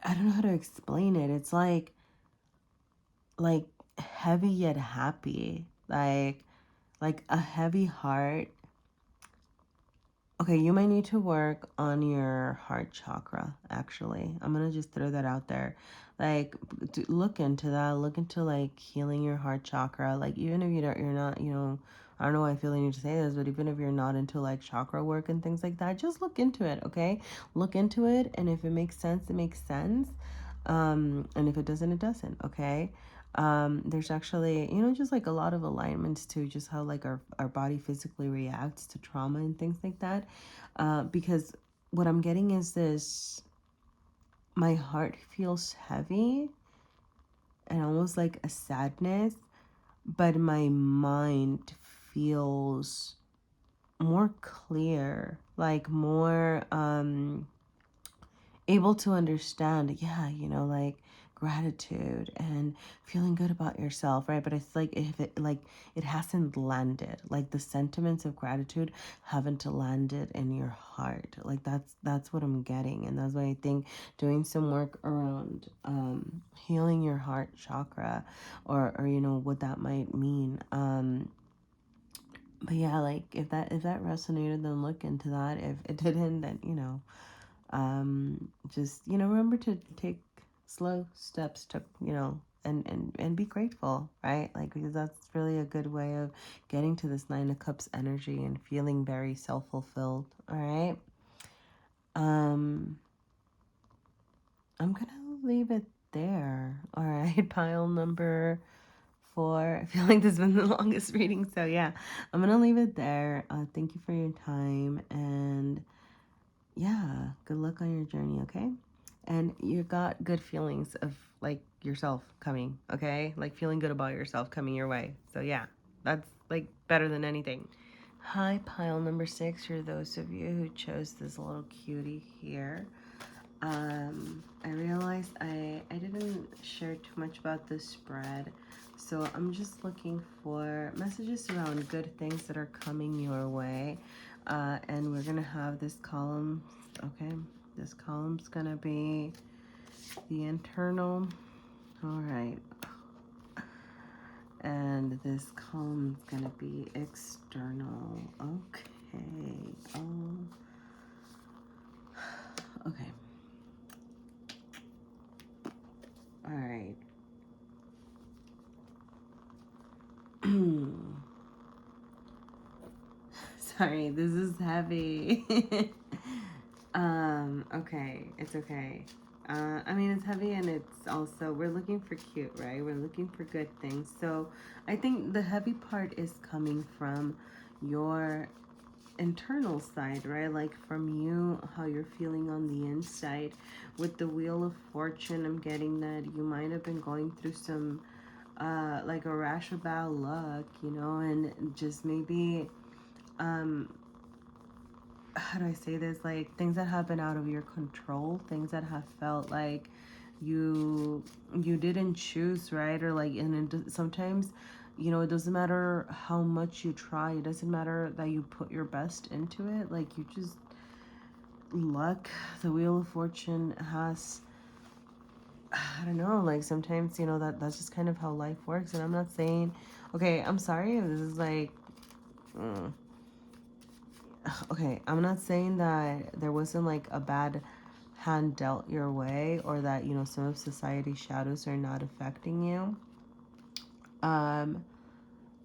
I don't know how to explain it. It's like heavy yet happy, like a heavy heart. Okay, you might need to work on your heart chakra, actually. I'm gonna just throw that out there. Like look into that, look into like healing your heart chakra. Like even if you're not, you know, I don't know why I feel the need to say this, but even if you're not into like chakra work and things like that, just look into it, okay? Look into it, and if it makes sense, it makes sense. And if it doesn't, it doesn't, okay? There's actually, you know, just like a lot of alignments to just how like our body physically reacts to trauma and things like that. Because what I'm getting is this, my heart feels heavy and almost like a sadness, but my mind feels more clear, like more able to understand, yeah, you know, like gratitude and feeling good about yourself, right? But it's like if it like it hasn't landed, like the sentiments of gratitude haven't landed in your heart. Like that's what I'm getting, and that's why I think doing some work around healing your heart chakra, or you know what that might mean. But yeah, like if that resonated, then look into that. If it didn't, then you know, just you know, remember to take slow steps to, you know, and be grateful, right? Like because that's really a good way of getting to this Nine of Cups energy and feeling very self-fulfilled. All right, um I'm gonna leave it there. All right, pile number 4. I feel like this has been the longest reading, so yeah, I'm gonna leave it there. Thank you for your time, and yeah, good luck on your journey, okay? And you got good feelings of like yourself coming, okay? Like feeling good about yourself coming your way. So yeah, that's like better than anything. Hi, pile number 6, for those of you who chose this little cutie here. I realized I didn't share too much about this spread, So I'm just looking for messages around good things that are coming your way. And we're going to have this column. Okay. This column's going to be the internal. All right. And this column's going to be external. Okay. Okay. All right. Sorry, this is heavy. Okay, it's okay. I mean, it's heavy and it's also, we're looking for cute, right? We're looking for good things. So I think the heavy part is coming from your internal side, right? Like from you, how you're feeling on the inside. With the Wheel of Fortune, I'm getting that you might have been going through some, like a rash of bad luck, you know, and just maybe, how do I say this? Like things that have been out of your control, things that have felt like you didn't choose, right? Or like, and sometimes, you know, it doesn't matter how much you try. It doesn't matter that you put your best into it. Like you just luck. The Wheel of Fortune has, I don't know. Like sometimes, you know, that's just kind of how life works. And I'm not saying, okay, I'm sorry if this is like. Okay, I'm not saying that there wasn't like a bad hand dealt your way, or that, you know, some of society's shadows are not affecting you.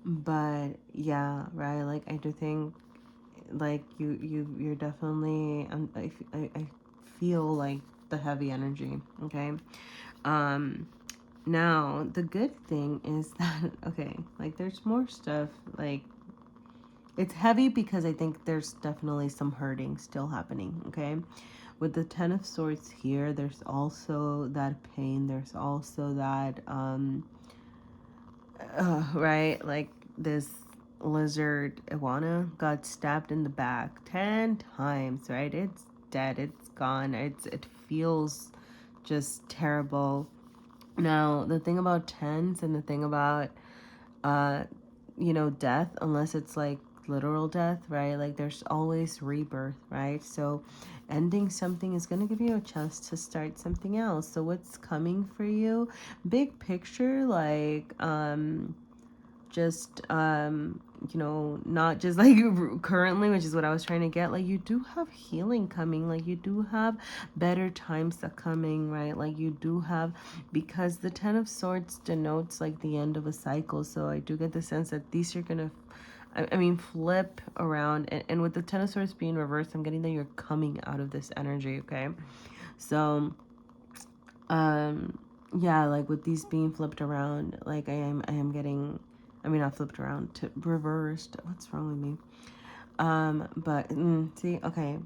But yeah, right, like I do think like you're definitely, I feel like the heavy energy. Okay. Now the good thing is that, okay, like there's more stuff. Like it's heavy because I think there's definitely some hurting still happening. Okay. With the Ten of Swords here, there's also that pain. There's also that, right? Like this lizard iguana got stabbed in the back 10 times, right? It's dead. It's gone. It feels just terrible. Now, the thing about tens and the thing about, uh, you know, death, unless it's like literal death, right? Like there's always rebirth, right? So ending something is going to give you a chance to start something else. So what's coming for you? Big picture, like, just, you know, not just like currently, which is what I was trying to get. Like you do have healing coming, like you do have better times that coming, right? Like you do have, because the Ten of Swords denotes like the end of a cycle. So I do get the sense that these are gonna, I mean, flip around. And with the Ten of Swords being reversed, I'm getting that you're coming out of this energy. Okay. So yeah, like with these being flipped around, like I am getting, I mean, not flipped around, to reversed. What's wrong with me? But see, okay,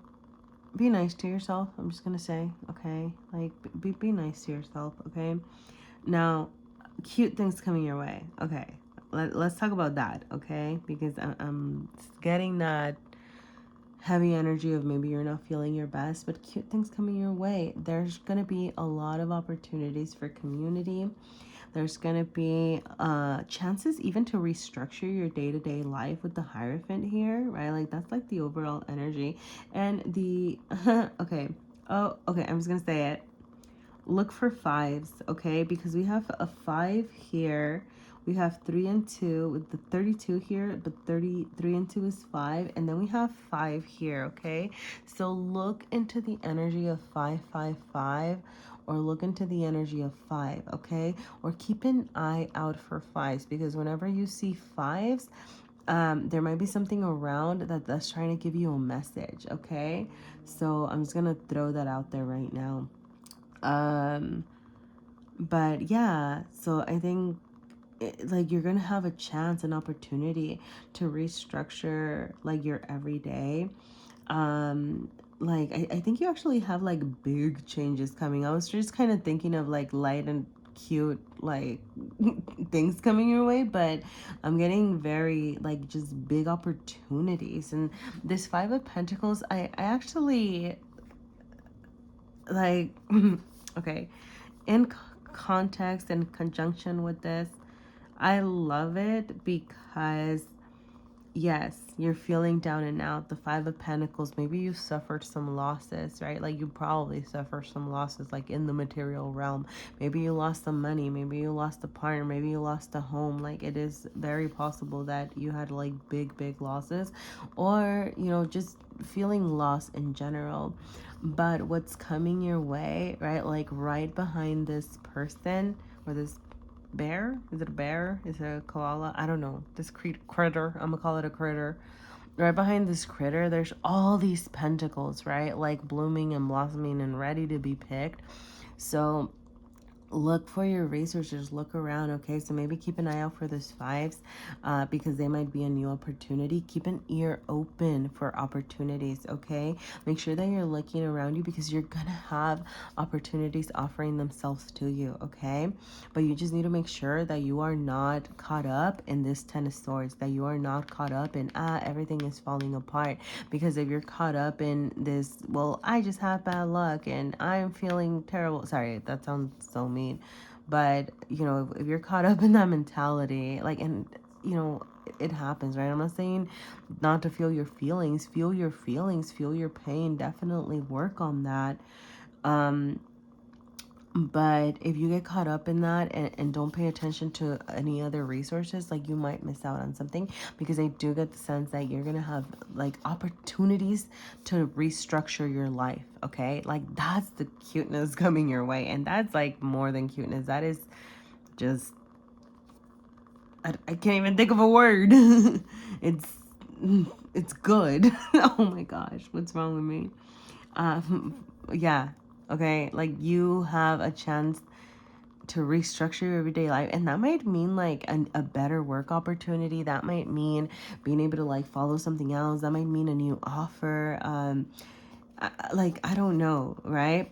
be nice to yourself. I'm just gonna say, okay, like be nice to yourself. Okay. Now, cute things coming your way. Okay, let's talk about that. Okay, because I'm getting that heavy energy of maybe you're not feeling your best, but cute things coming your way. There's going to be a lot of opportunities for community. There's going to be chances even to restructure your day-to-day life with the Hierophant here, right? Like that's like the overall energy. And the okay, oh okay, I'm just going to say it. Look for fives, okay? Because we have a 5 here. We have 3 and 2 with the 32 here, but 33 and 2 is 5. And then we have 5 here, okay? So look into the energy of 555, or look into the energy of 5, okay? Or keep an eye out for 5s, because whenever you see 5s, there might be something around that's trying to give you a message, okay? So I'm just going to throw that out there right now. But yeah, so I think like you're gonna have a chance, an opportunity to restructure like your everyday. Like I think you actually have like big changes coming. I was just kind of thinking of like light and cute like things coming your way, but I'm getting very like just big opportunities. And this 5 of Pentacles, I actually like okay, in context and conjunction with this, I love it because yes, you're feeling down and out. The Five of Pentacles, maybe you suffered some losses, right? Like you probably suffered some losses like in the material realm. Maybe you lost some money, maybe you lost a partner, maybe you lost a home. Like it is very possible that you had like big losses, or just feeling lost in general. But what's coming your way, right? Like right behind this person or this bear, is it a bear, is it a koala, I don't know, this critter, I'm gonna call it a critter. Right behind this critter there's all these pentacles, right? Like blooming and blossoming and ready to be picked. So look for your resources, look around. Okay, so maybe keep an eye out for those fives, because they might be a new opportunity. Keep an ear open for opportunities. Okay, make sure that you're looking around you because you're gonna have opportunities offering themselves to you. Okay, but you just need to make sure that you are not caught up in this Ten of Swords, that you are not caught up in everything is falling apart. Because if you're caught up in this, well, I just have bad luck and I'm feeling terrible, sorry, that sounds so mean, but if you're caught up in that mentality, like, and it happens, right? I'm not saying not to feel your feelings, feel your feelings, feel your pain, definitely work on that. But if you get caught up in that and don't pay attention to any other resources, like you might miss out on something, because I do get the sense that you're gonna have like opportunities to restructure your life. Okay, like that's the cuteness coming your way, and that's like more than cuteness. That is just, I can't even think of a word. it's it's good. Oh my gosh, what's wrong with me? Yeah, okay, like you have a chance to restructure your everyday life, and that might mean like a better work opportunity, that might mean being able to like follow something else, that might mean a new offer, like I don't know, right?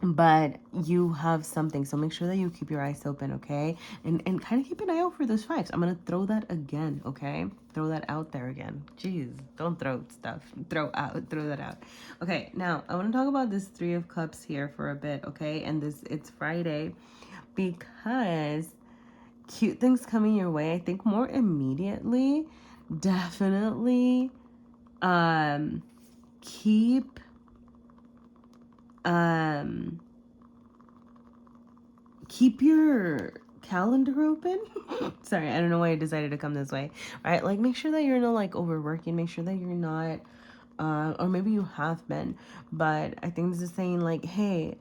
But you have something, so make sure that you keep your eyes open. Okay, and kind of keep an eye out for those fives. I'm gonna throw that again. Okay, throw that out there again. Jeez, don't throw stuff, throw that out. Okay, now I want to talk about this Three of Cups here for a bit. Okay, and it's Friday, because cute things coming your way, I think more immediately. Definitely keep um keep your calendar open. Sorry, I don't know why I decided to come this way. Right, like make sure that you're not like overworking, make sure that you're not or maybe you have been, but I think this is saying like, hey,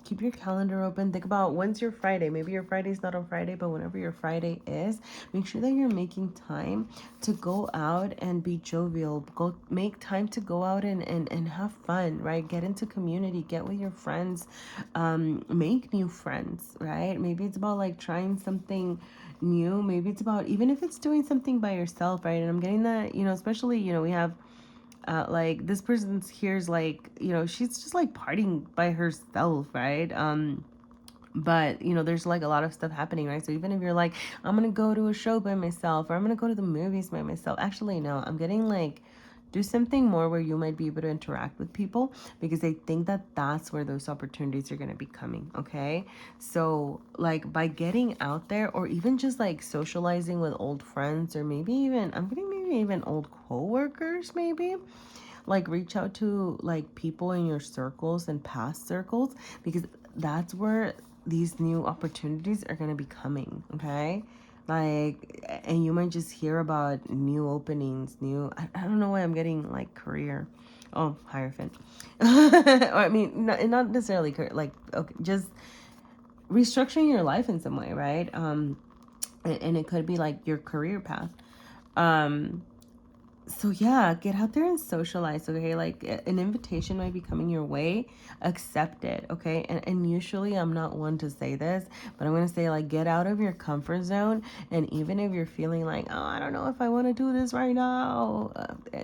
keep your calendar open. Think about when's your Friday. Maybe your Friday's not on Friday, but whenever your Friday is, make sure that you're making time to go out and be jovial. Go make time to go out and have fun, right? Get into community, get with your friends, make new friends, right? Maybe it's about like trying something new. Maybe it's about, even if it's doing something by yourself, right? And I'm getting that, especially, we have like this person's here's like, she's just like partying by herself, right? But there's like a lot of stuff happening, right? So even if you're like, I'm gonna go to a show by myself, or I'm gonna go to the movies by myself, actually no, I'm getting like, do something more where you might be able to interact with people, because I think that that's where those opportunities are going to be coming. Okay, so like by getting out there, or even just like socializing with old friends, or maybe even, I'm getting maybe even old co-workers, maybe like reach out to like people in your circles and past circles, because that's where these new opportunities are going to be coming. Okay, like, and you might just hear about new openings, I don't know why I'm getting like career, oh, hierophant. Or I mean, not necessarily career, like, okay, just restructuring your life in some way, right? And it could be like your career path. um so yeah, get out there and socialize. Okay, like an invitation might be coming your way, accept it. Okay, and usually I'm not one to say this, but I'm gonna say like, get out of your comfort zone. And even if you're feeling like, oh, I don't know if I want to do this right now,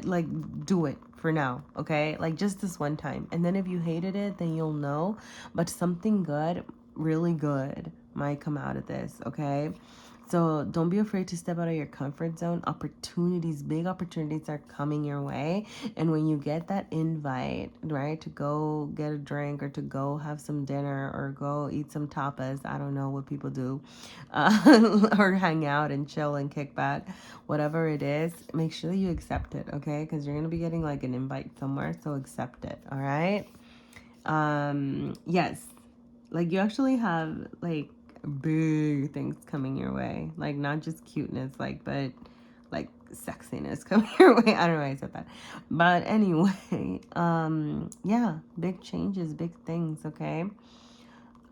like do it for now. Okay, like just this one time, and then if you hated it, then you'll know. But something good, really good, might come out of this. Okay, So don't be afraid to step out of your comfort zone. Opportunities, big opportunities are coming your way. And when you get that invite, right, to go get a drink or to go have some dinner or go eat some tapas, I don't know what people do, or hang out and chill and kick back, whatever it is, make sure that you accept it, okay? Because you're going to be getting like an invite somewhere. So accept it, all right? Yes, like you actually have like big things coming your way, like not just cuteness, like, but like sexiness coming your way. I don't know why I said that, but anyway, yeah, big changes, big things. Okay.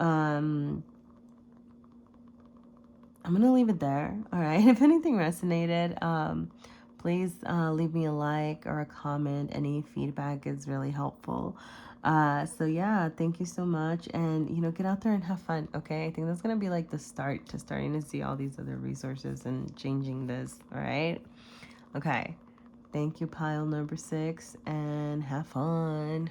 um I'm gonna leave it there. All right. If anything resonated, please leave me a like or a comment. Any feedback is really helpful. So yeah, thank you so much, and get out there and have fun. Okay, I think that's gonna be like the start to starting to see all these other resources and changing this. All right. Okay. Thank you, pile number 6, and have fun.